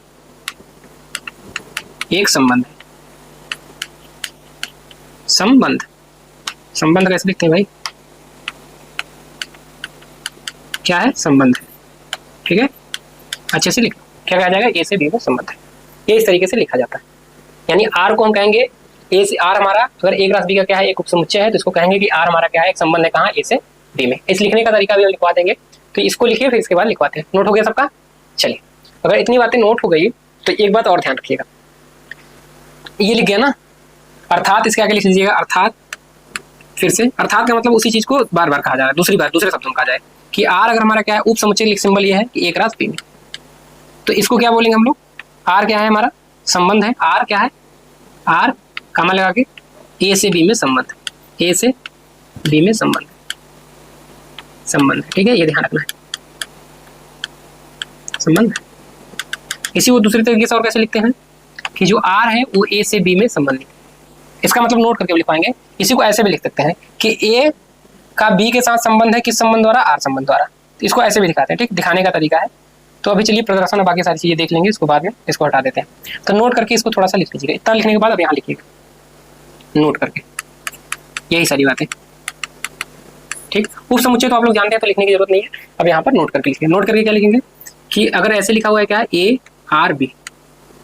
एक संबंध है, संबंध, संबंध कैसे लिखते हैं भाई, क्या है, संबंध है, ठीक है, अच्छे से लिखो, क्या कहा जाएगा, ए से बी में संबंध है, ये इस तरीके से लिखा जाता है। यानी आर को हम कहेंगे ए से, आर हमारा अगर ए क्रॉस बी का क्या है, एक उप समुच्चय है, तो इसको कहेंगे कि आर हमारा क्या है, एक संबंध है, कहाँ, ए से बी में। इस लिखने का तरीका भी हम लिखवा देंगे, तो इसको लिखिए फिर इसके बाद लिखवाते हैं। नोट हो गया सबका, चलिए अगर इतनी बातें नोट हो गई तो एक बात और ध्यान रखिएगा, ये लिख गया ना, अर्थात इसके आगे लिख लीजिएगा, अर्थात, फिर से अर्थात का मतलब उसी चीज को बार बार कहा जा रहा है, दूसरी बार दूसरे शब्दों में कहा जाए कि आर अगर हमारा क्या है, उप समुच्चय सिंबल ये है कि ए क्रॉस बी में, तो इसको क्या बोलेंगे हम लोग, आर क्या है हमारा, संबंध है, आर क्या है, आर कामा लगा के ए से बी में संबंध, ए से बी में संबंध, संबंध, ठीक है, ये ध्यान रखना है, संबंध। इसी को दूसरे तरीके से और कैसे लिखते हैं कि जो आर है वो ए से बी में संबंधित, इसका मतलब नोट करके लिखवाएंगे। इसी को ऐसे भी लिख सकते हैं कि ए का बी के साथ संबंध है, किस संबंध द्वारा, आर संबंध द्वारा, तो इसको ऐसे भी दिखाते हैं, ठीक, दिखाने का तरीका है। तो अभी चलिए प्रदर्शन और बाकी सारी चीजें देख लेंगे, इसको बाद में, इसको हटा देते हैं। तो नोट करके इसको थोड़ा सा लिख लीजिएगा, इतना लिखने के बाद अब यहाँ लिखिएगा नोट करके, यही सारी बातें, ठीक। उप समुच्चय तो आप लोग जानते हैं तो लिखने की जरूरत नहीं है, अब यहाँ पर नोट करके लिखिए। नोट करके क्या लिखेंगे कि अगर ऐसे लिखा हुआ है क्या है, ए आर बी,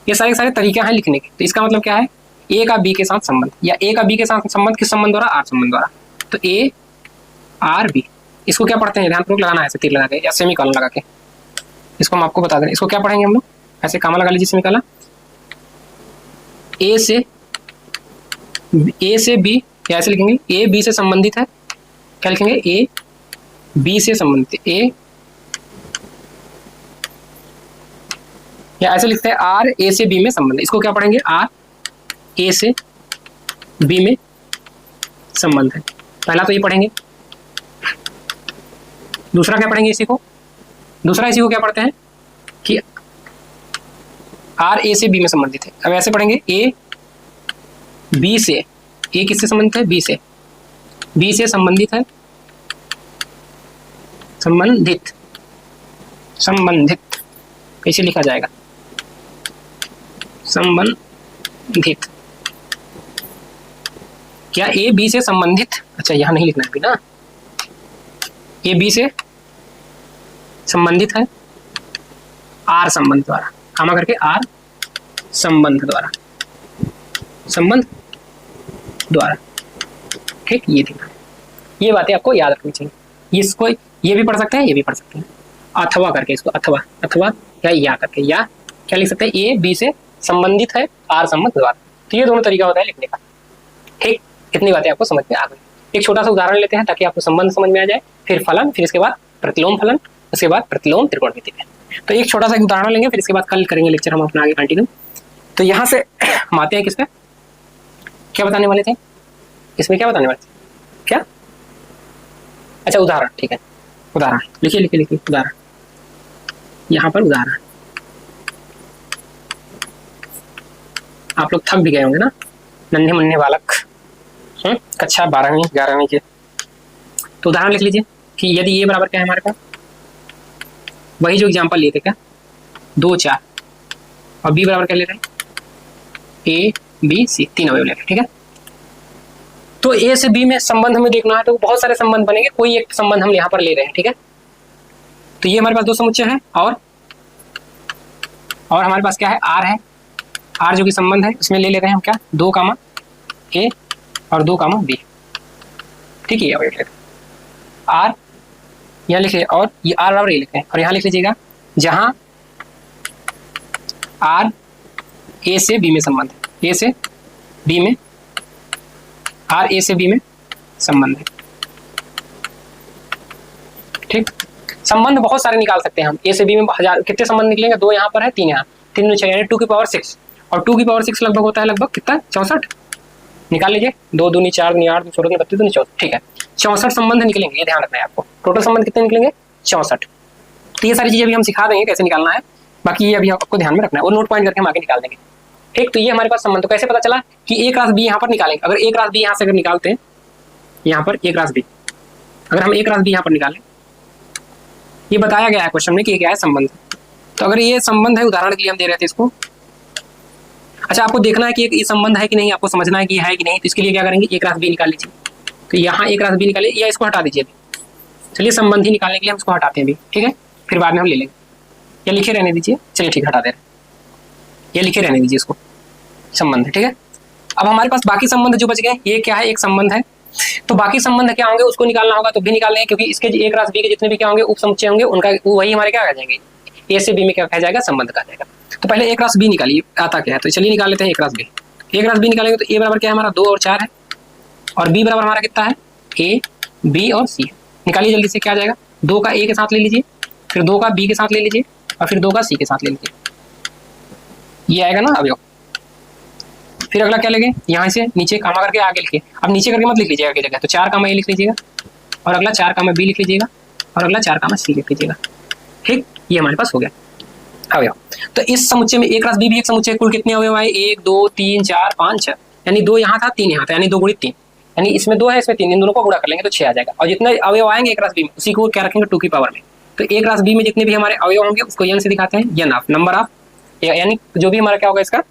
ये सारे तरीके हैं लिखने के, तो इसका मतलब क्या है, ए का बी के साथ संबंध, या ए का बी के साथ संबंध किस संबंध द्वारा, आर संबंध द्वारा, तो ए आर बी, इसको क्या पढ़ते हैं, ध्यान पूर्वक लगाना है, ऐसे तीर लगा के या सेमीकोलन लगा के, इसको हम आपको बता दें, इसको क्या पढ़ेंगे हम लोग, ऐसे कामा लगा लीजिए, सेमीकोलन, ए से बी, या ऐसे लिखेंगे ए बी से संबंधित है, क्या लिखेंगे, ए बी से संबंधित, ए या ऐसे लिखते हैं आर ए से बी में संबंध। इसको क्या पढ़ेंगे, आर ए से बी में संबंध है। पहला तो ये पढ़ेंगे, दूसरा क्या पढ़ेंगे इसी को, दूसरा इसी को क्या पढ़ते हैं कि आर ए से बी में संबंधित है। अब ऐसे पढ़ेंगे ए बी से, ए किससे संबंधित है, बी से, बी से संबंधित है, संबंधित, संबंधित कैसे लिखा जाएगा, संबंधित। क्या ए बी से संबंधित, अच्छा यहां नहीं लिखना है अभी ना, ए बी से संबंधित है आर संबंध द्वारा, कामा करके आर संबंध द्वारा, संबंध द्वारा, ठीक। ये देखना, ये बातें आपको याद रखनी चाहिए। इसको ये भी पढ़ सकते हैं, ये भी पढ़ सकते हैं, अथवा करके इसको, अथवा, अथवा या करके, या क्या लिख सकते हैं, ए बी से संबंधित है आर संबंध द्वारा। तो ये दोनों तरीका होता है लिखने का, ठीक। कितनी बातें आपको समझ में आ गई। एक छोटा सा उदाहरण लेते हैं ताकि आपको संबंध समझ में आ जाए, फिर फलन, फिर इसके बाद प्रतिलोम फलन, उसके बाद प्रतिलोम त्रिकोणमिति में। तो एक छोटा सा उदाहरण लेंगे, फिर इसके बाद कल करेंगे लेक्चर हम अपना आगे कंटिन्यू। तो यहाँ से हम आते हैं किस पे, क्या बताने वाले थे इसमें, क्या बताने वाले थे, क्या, अच्छा उदाहरण, ठीक है, उदाहरण लिखिए लिखिए लिखिए, उदाहरण, यहाँ पर उदाहरण। आप लोग थक भी गए होंगे ना, नन्हे मुन्ने बालक, कक्षा 12वीं 11वीं के। तो उदाहरण लिख लीजिए कि यदि ये बराबर क्या है हमारे पास, वही जो एग्जांपल लिए थे, क्या 2 4, और बी बराबर क्या ले रहे हैं, ए बी सी, 3 अवयव ले रहे हैं, ठीक है। तो ए से बी में संबंध हमें देखना है, तो बहुत सारे संबंध बनेंगे, कोई एक संबंध हम यहाँ पर ले रहे हैं, ठीक है। तो ये हमारे पास 2 समुच्चय है, और हमारे पास क्या है, आर है, आर जो कि संबंध है, उसमें ले रहे हैं हम क्या, 2 कामा ए और 2 कामा बी, ठीक है। अवयव ले रहे हैं, आर यहाँ लिखिए, और ये आर बराबर ये लिखें, और यहाँ लिख लीजिएगा जहां आर ए से बी में संबंध है, ए से बी में, आर ए से बी में संबंध है, ठीक। संबंध बहुत सारे निकाल सकते हैं हम, ए से बी में 1000 कितने संबंध निकलेंगे, 2 यहाँ पर है, 3 यहाँ, 3 में 6 यानी 2 की पावर 6, और 2 की पावर 6 लगभग होता है लगभग कितना, 64, निकाल लीजिए, 2 दूनी 4 दूनी 8 16 दूनी 32 दूनी 14, ठीक है, 64 संबंध निकलेंगे, ये ध्यान रखना है आपको। टोटल संबंध कितने निकलेंगे, 64। तो ये सारी चीजें अभी हम सिखा देंगे कैसे निकालना है, बाकी ये अभी आपको ध्यान में रखना है, और नोट पॉइंट करके हम आगे निकाल देंगे, ठीक। तो ये हमारे पास संबंध, तो कैसे पता चला कि ए क्रॉस बी यहाँ पर निकालेंगे, अगर ए क्रॉस बी यहाँ से अगर निकालते हैं, यहाँ पर ए क्रॉस बी, अगर हम ए क्रॉस बी यहाँ पर निकालें, ये बताया गया है क्वेश्चन में कि ये क्या है, संबंध। तो अगर ये संबंध है, उदाहरण के लिए हम दे रहे थे इसको, अच्छा आपको देखना है कि ये संबंध है कि नहीं, आपको समझना है कि है कि नहीं, तो इसके लिए क्या करेंगे, ए क्रॉस बी निकाल लीजिए। तो यहाँ ए क्रॉस बी निकालिए, या इसको हटा दीजिए, चलिए संबंध ही निकालने के लिए हम इसको हटाते हैं अभी, ठीक है, फिर बाद में हम ले लेंगे, या लिखे रहने दीजिए, चलिए ठीक, हटा दे रहे, या लिखे रहने दीजिए इसको, संबंध है, ठीक है। अब हमारे पास बाकी संबंध जो बच गए, ये क्या है, एक संबंध है, तो बाकी संबंध क्या होंगे उसको निकालना होगा, तो भी निकाल लेंगे, क्योंकि इसके ए क्रॉस बी के जितने भी क्या होंगे उप समुच्चय होंगे, उनका वही हमारे क्या आ जाएंगे, ए से बी में क्या कहा जाएगा, संबंध कहा जाएगा। तो पहले ए क्रॉस बी निकालिए, आता क्या है, तो चलिए निकाल लेते हैं ए क्रॉस बी। ए क्रॉस बी निकालेंगे तो ए बराबर क्या है हमारा, 2 और 4 है, और बी बराबर हमारा कितना है, ए बी और सी है। निकालिए जल्दी से, क्या आ जाएगा, 2 का ए के साथ ले लीजिए, फिर 2 का बी के साथ ले लीजिए, और फिर 2 का सी के साथ ले लीजिए, ये आएगा ना अवयव। फिर अगला क्या लेंगे, यहाँ से नीचे कामा करके आगे लिखिए, अब नीचे करके मत लिख लीजिएगा की जगह, तो 4 कामा ए लिख लीजिएगा, और अगला 4 कामा बी लिख लीजिएगा, और अगला 4 कामा सी लिख लीजिएगा, ठीक। ये हमारे पास हो गया अवयव। तो इस समुच्चय में ए क्रॉस बी भी एक समुच्चय, कुल कितने अवयव आए, 1 2 3 4 5 6, यानी 2 यहाँ था 3 यहाँ था, यानी 2 गुणित 3, यानी इसमें 2 है इसमें 3, इन दोनों को गुणा कर लेंगे तो 6 आ जाएगा, और जितने अवयव आएंगे ए क्रॉस बी में उसी को क्या रखेंगे, 2 की पावर में। तो ए क्रॉस बी में जितने भी हमारे अवयव होंगे उसको एन से दिखाते हैं, एन ऑफ नंबर ऑफ, यानी जो भी हमारा क्या होगा, इसका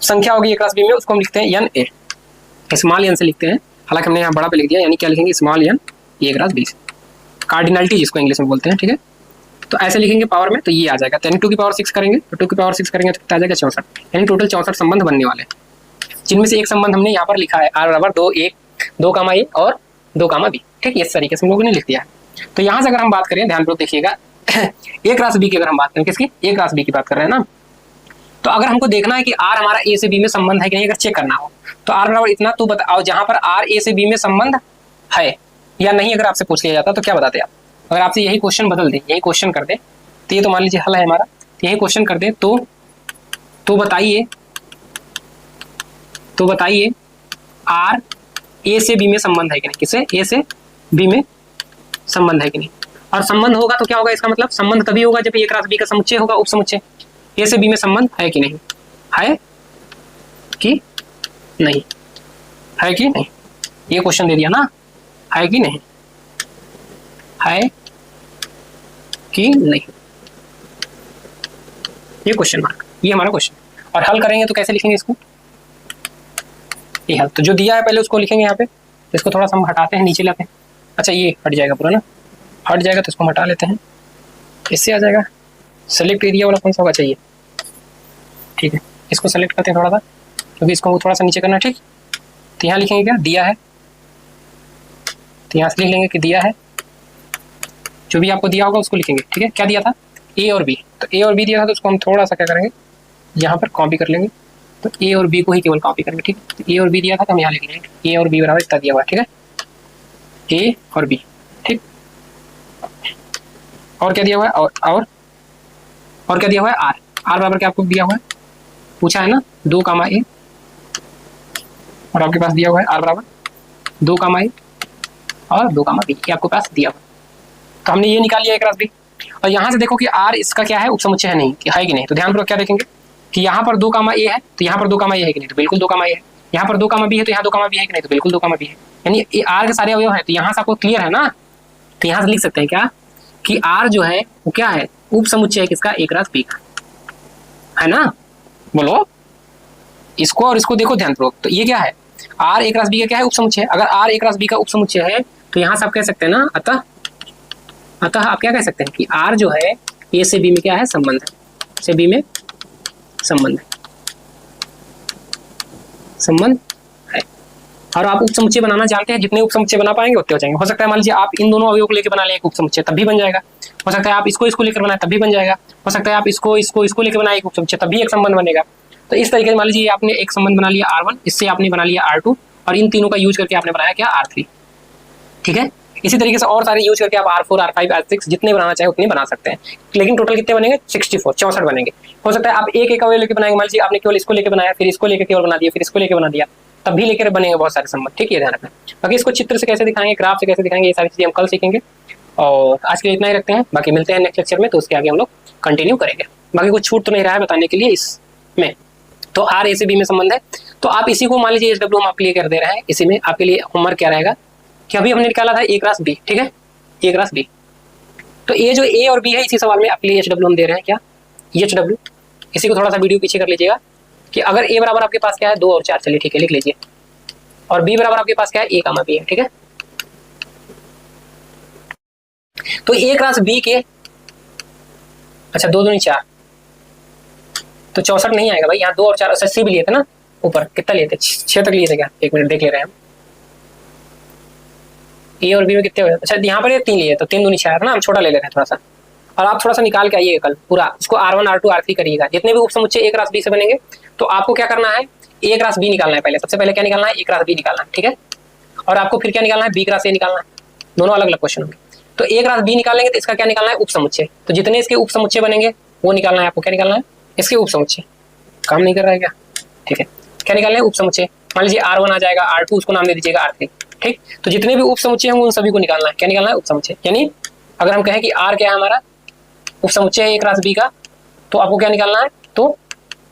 संख्या होगी ए क्रॉस बी में, उसको हम लिखते हैं एन ए, स्मॉल एन से लिखते हैं, हालांकि हमने यहाँ बड़ा पे लिख दिया, यानी क्या लिखेंगे, small n A cross B, cardinality जिसको इंग्लिश में बोलते हैं, ठीक है। तो ऐसे लिखेंगे पावर में, तो ये आ जाएगा, यानी 2 की पावर 6 करेंगे, तो 2 की पावर 6 करेंगे तो कितना आ जाएगा, 64, यानी टोटल 64 संबंध बनने वाले हैं, जिनमें से एक संबंध हमने यहाँ पर लिखा है, आर बराबर 2 1 2 कामा ए और 2 कामा बी, ठीक, इस तरीके से हम लोगों ने लिख दिया है। तो यहाँ से अगर हम बात करें, ध्यानपूर्वक देखिएगा, ए क्रॉस बी की अगर हम बात करें, किसकी, ए क्रॉस बी की बात कर रहे हैं ना, तो अगर हमको देखना है कि आर हमारा ए से बी में संबंध है कि नहीं, अगर चेक करना हो तो आर बराबर इतना तू बताओ, जहां पर आर ए से बी में संबंध है या नहीं, अगर आपसे पूछ लिया जाता तो क्या बताते आप, अगर आपसे यही क्वेश्चन बदल दे, यही क्वेश्चन कर दे, तो ये तो मान लीजिए हल है हमारा। यही क्वेश्चन कर दे तो बताइए आर ए से बी में संबंध है कि नहीं, किससे, ए से बी में संबंध है कि नहीं। और संबंध होगा तो क्या होगा, इसका मतलब संबंध तभी होगा जब ए क्रॉस बी का समुच्चय होगा, उप समुच्चय। ए से बी में संबंध है कि नहीं, है कि नहीं, है कि नहीं, ये क्वेश्चन दे दिया ना, है कि नहीं, है कि नहीं, ये क्वेश्चन मार्क, ये हमारा क्वेश्चन। और हल करेंगे तो कैसे लिखेंगे इसको, ये हल तो जो दिया है पहले उसको लिखेंगे यहाँ पे। इसको थोड़ा सा हम हटाते हैं, नीचे लाते हैं। अच्छा ये हट जाएगा पूरा ना, हट जाएगा तो इसको हटा लेते हैं, इससे आ जाएगा। सेलेक्ट एरिया वाला कौन सा होगा, चाहिए, ठीक है, इसको सेलेक्ट करते हैं थोड़ा सा, क्योंकि इसको थोड़ा सा नीचे करना है, ठीक। तो यहाँ लिखेंगे क्या, दिया है, तो यहाँ से लिख लेंगे कि दिया है, जो भी आपको दिया होगा उसको लिखेंगे, ठीक है। क्या दिया था, ए और बी, तो ए और बी दिया था तो उसको हम थोड़ा सा क्या करेंगे, यहाँ पर कॉपी कर लेंगे, तो ए और बी को ही केवल कॉपी करेंगे, ठीक। तो ए और बी दिया था तो हम यहाँ लिख लेंगे ए और बी बराबर इतना दिया हुआ है, ठीक है, ए और बी, ठीक। और क्या दिया हुआ है, और क्या दिया हुआ है, आर बराबर क्या आपको दिया हुआ है, पूछा है ना, 2 कामा ए, और आपके पास दिया हुआ है आर बराबर 2 कामा ए और 2 कामा बी, ये आपके पास दिया हुआ। तो हमने ये निकाल लिया एक क्रॉस बी। और यहाँ से देखो कि आर इसका क्या है, उपसमुच्चय है नहीं, है कि नहीं। तो ध्यानपूर्वक क्या देखेंगे कि यहाँ पर 2 कामा ए है, तो यहाँ पर 2 कामा ए है कि नहीं, तो बिल्कुल 2 कामा ए है। यहाँ पर 2 कामा बी है, तो यहाँ 2 कामा बी है कि नहीं, तो बिल्कुल 2 कामा बी है। यानी ये आर के सारे अवयव है, तो यहाँ से आपको क्लियर है ना। तो यहाँ से लिख सकते हैं क्या कि आर जो है वो क्या है, उपसमुच्चय है किसका, ए क्रॉस बी का, है ना। बोलो इसको और इसको देखो ध्यानपूर्वक। तो ये क्या है, आर ए क्रॉस बी का क्या है, उपसमुच्चय है। अगर आर ए क्रॉस बी का उपसमुच्चय है तो यहाँ से आप कह सकते हैं ना, अतः आप क्या कह सकते हैं कि आर जो है ए से बी में क्या है, संबंध है, से बी में संबंध है। और आप उपसमुच्चय बनाना जानते हैं, जितने उपसमुच्चय बना पाएंगे उतने हो जाएंगे। हो सकता है मान लीजिए आप इन दोनों अवयवों को लेकर बना लें एक उपसमुच्चय, तब भी बन जाएगा। हो सकता है आप इसको लेकर बनाए तब भी बन जाएगा। हो सकता है आप इसको लेकर बनाए एक उपसमुच्चय, तब भी एक संबंध बनेगा। तो इस तरीके से मान लीजिए आपने एक संबंध बना लिया R1, इससे आपने बना लिया R2, और इन तीनों का यूज करके आपने बनाया क्या, R3, ठीक है। इसी तरीके से और सारे यूज करके आप R4, R5, R6 जितने बनाना चाहे उतने बना सकते हैं। लेकिन टोटल कितने बनेंगे, 64 बनेंगे। हो सकता है आप एक अवयव लेके बनाएंगे, मान लीजिए आपने केवल इसको लेके बनाया, फिर इसको लेके केवल बना दिया, फिर इसको लेके बना दिया, तब भी लेकर बनेंगे बहुत सारे संबंध, ठीक है, ध्यान रखना। बाकी इसको चित्र से कैसे दिखाएंगे, ग्राफ से कैसे दिखाएंगे, ये सारी चीजें हम कल सीखेंगे। और आज के लिए इतना ही रखते हैं, बाकी मिलते हैं नेक्स्ट लेक्चर में, तो उसके आगे हम लोग कंटिन्यू करेंगे। बाकी कुछ छूट तो नहीं रहा है बताने के लिए इसमें। तो आर ए से बी में संबंध है, तो आप इसी को मान लीजिए एचडब्ल्यू हम आपके लिए कर दे रहे हैं। इसी में आपके लिए होमवर्क क्या रहेगा कि अभी हमने निकाला था ए क्रॉस बी, ठीक है, ए क्रॉस बी। तो ये जो ए और बी है इसी सवाल में आपके लिए एचडब्ल्यू हम दे रहे हैं, क्या, एचडब्ल्यू। इसी को थोड़ा सा वीडियो पीछे कर लीजिएगा कि अगर ए बराबर आपके पास क्या है, 2 और 4, चलिए ठीक है लिख लीजिए, और बी बराबर आपके पास क्या है, ए कामा बी है, ठीक है। तो ए क्रॉस बी के, अच्छा 2 दूनी 4, तो 64 नहीं आएगा भाई, यहाँ 2 और 4, 80 भी लिए थे ना ऊपर, कितना लिए थे, 6 तक लिए थे क्या, 1 मिनट देख ले रहे हैं हम। ए और बी में कितने हुए, अच्छा यहाँ पर ये 3 लिए, तो 3 दूनी 4 ना, हम छोटा ले लेते हैं थोड़ा सा। और आप थोड़ा सा निकाल के आइए कल पूरा, इसको R1, R2, R3 करिएगा, जितने भी उपसमुच्चय ए क्रॉस बी से बनेंगे। तो आपको क्या करना है, ए क्रॉस बी निकालना है पहले, सबसे पहले क्या निकालना है, ए क्रॉस बी निकालना है, ठीक है। और आपको फिर क्या निकालना है, बी क्रॉस ए निकालना है, दोनों अलग अलग क्वेश्चन होंगे। तो ए क्रॉस बी निकालेंगे तो इसका क्या निकालना है, उपसमुच्चय। तो जितने इसके उपसमुच्चय बनेंगे वो निकालना है आपको, क्या निकालना है, इसके उपसमुच्चय। काम नहीं कर रहा है क्या, ठीक है, क्या निकालना है, उपसमुच्चय। मान लीजिए R1 आ जाएगा, R2 उसको नाम दे दीजिएगा R3, ठीक। तो जितने भी उपसमुच्चय होंगे उन सभी को निकालना है, क्या निकालना है, उपसमुच्चय। यानी अगर हम कहें कि R क्या है हमारा, उपसमुच्चय है ए क्रॉस बी का, तो आपको क्या निकालना है, तो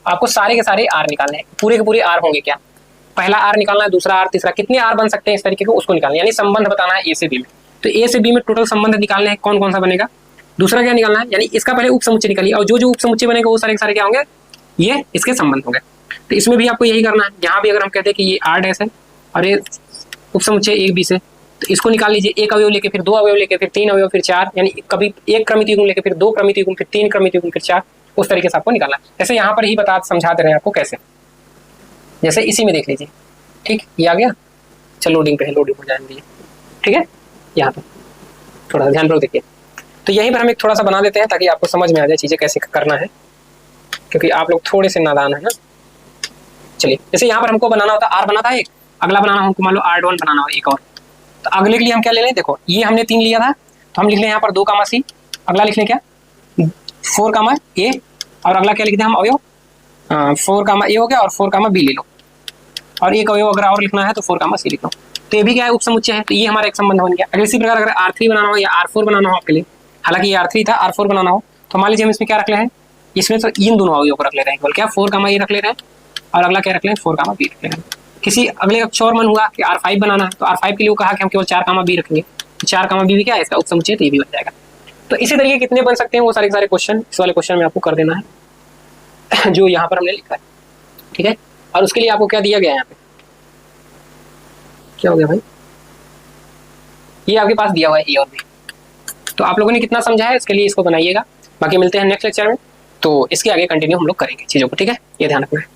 आपको सारे के सारे R निकालने हैं, पूरे के पूरे R होंगे क्या, पहला R निकालना है, दूसरा R, तीसरा, कितने R बन सकते हैं इस तरीके को, उसको निकालना है। यानी संबंध बताना है ए से बी में। तो ए से बी में टोटल संबंध निकालने हैं, कौन कौन सा बनेगा, दूसरा क्या निकालना है, यानी इसका पहले उपसमुच्चय निकालिए, और जो उपसमुच्चय बनेगा वो सारे के सारे क्या होंगे, ये इसके संबंध होंगे। तो इसमें भी आपको यही करना है। यहाँ भी अगर हम कहते हैं कि ये R डैश है और ये उपसमुच्चय ए बी से, तो इसको निकाल लीजिए, एक अवयव लेके फिर 2 अवयव लेके फिर 3 अवयव फिर 4, यानी कभी एक क्रमित युग्म लेके फिर 2 क्रमित युग्म फिर 3 क्रमित युग्म फिर 4, उस तरीके से आपको निकालना है। जैसे यहाँ पर ही समझा दे रहे हैं आपको कैसे, जैसे इसी में देख लीजिए, ठीक, ये आ गया, चलो लोडिंग पे है, लोडिंग हो जाएंगे, ठीक है। यहाँ पर थोड़ा सा ध्यानपूर्वक देखिए। तो यहीं पर हम एक थोड़ा सा बना देते हैं ताकि आपको समझ में आ जाए चीजें कैसे करना है, क्योंकि आप लोग थोड़े से नादान है ना। चलिए, जैसे यहाँ पर हमको बनाना होता है, R बना था एक, अगला बनाना हमको मान लो R1 बनाना हो एक और, तो अगले के लिए हम क्या ले लें, देखो ये हमने 3 लिया था, तो हम लिख लें यहाँ पर 2 कामा C, अगला लिख लें क्या, 4 कामा ए, और अगला क्या लिखते हैं हम अवयव, 4 कामा ए हो गया और 4 कामा बी ले लो, और एक अवयव अगर और लिखना है तो 4 कामा सी लिख लो। तो ये भी क्या है, उपसमुच्चय है, तो ये हमारा एक संबंध बन गया। अगर इसी प्रकार अगर R3 बनाना हो या R4 बनाना हो आपके लिए, हालांकि ये R3 था, R4 बनाना हो तो मान लीजिए हम इसमें क्या रख ले हैं, इसमें तो इन दोनों अवयव को रख ले रहे हैं केवल, क्या 4 कामा ए रख ले रहे हैं और अगला क्या रख ले हैं 4 कामा बी रख ले रहे हैं। किसी अगले अक्ष और मन हुआ कि R5 बनाना है तो R5 के लिए कहा कि हम केवल 4 कामा बी रखेंगे, तो 4 कामा बी भी क्या है इसका उपसमुच्चय, तो ये भी बन जाएगा। तो इसी तरीके कितने बन सकते हैं वो सारे क्वेश्चन इस वाले क्वेश्चन में आपको कर देना है जो यहाँ पर हमने लिखा है, ठीक है। और उसके लिए आपको क्या दिया गया है, यहाँ पे क्या हो गया भाई, ये आपके पास दिया हुआ है ए और बी। तो आप लोगों ने कितना समझा है इसके लिए इसको बनाइएगा, बाकी मिलते हैं नेक्स्ट लेक्चर में, तो इसके आगे कंटिन्यू हम लोग करेंगे चीज़ों को, ठीक है, ये ध्यान रखना है।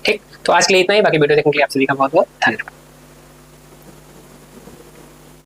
ठीक, तो आज के लिए इतना ही, बाकी वीडियो देखने के लिए आप सभी का बहुत बहुत धन्यवाद।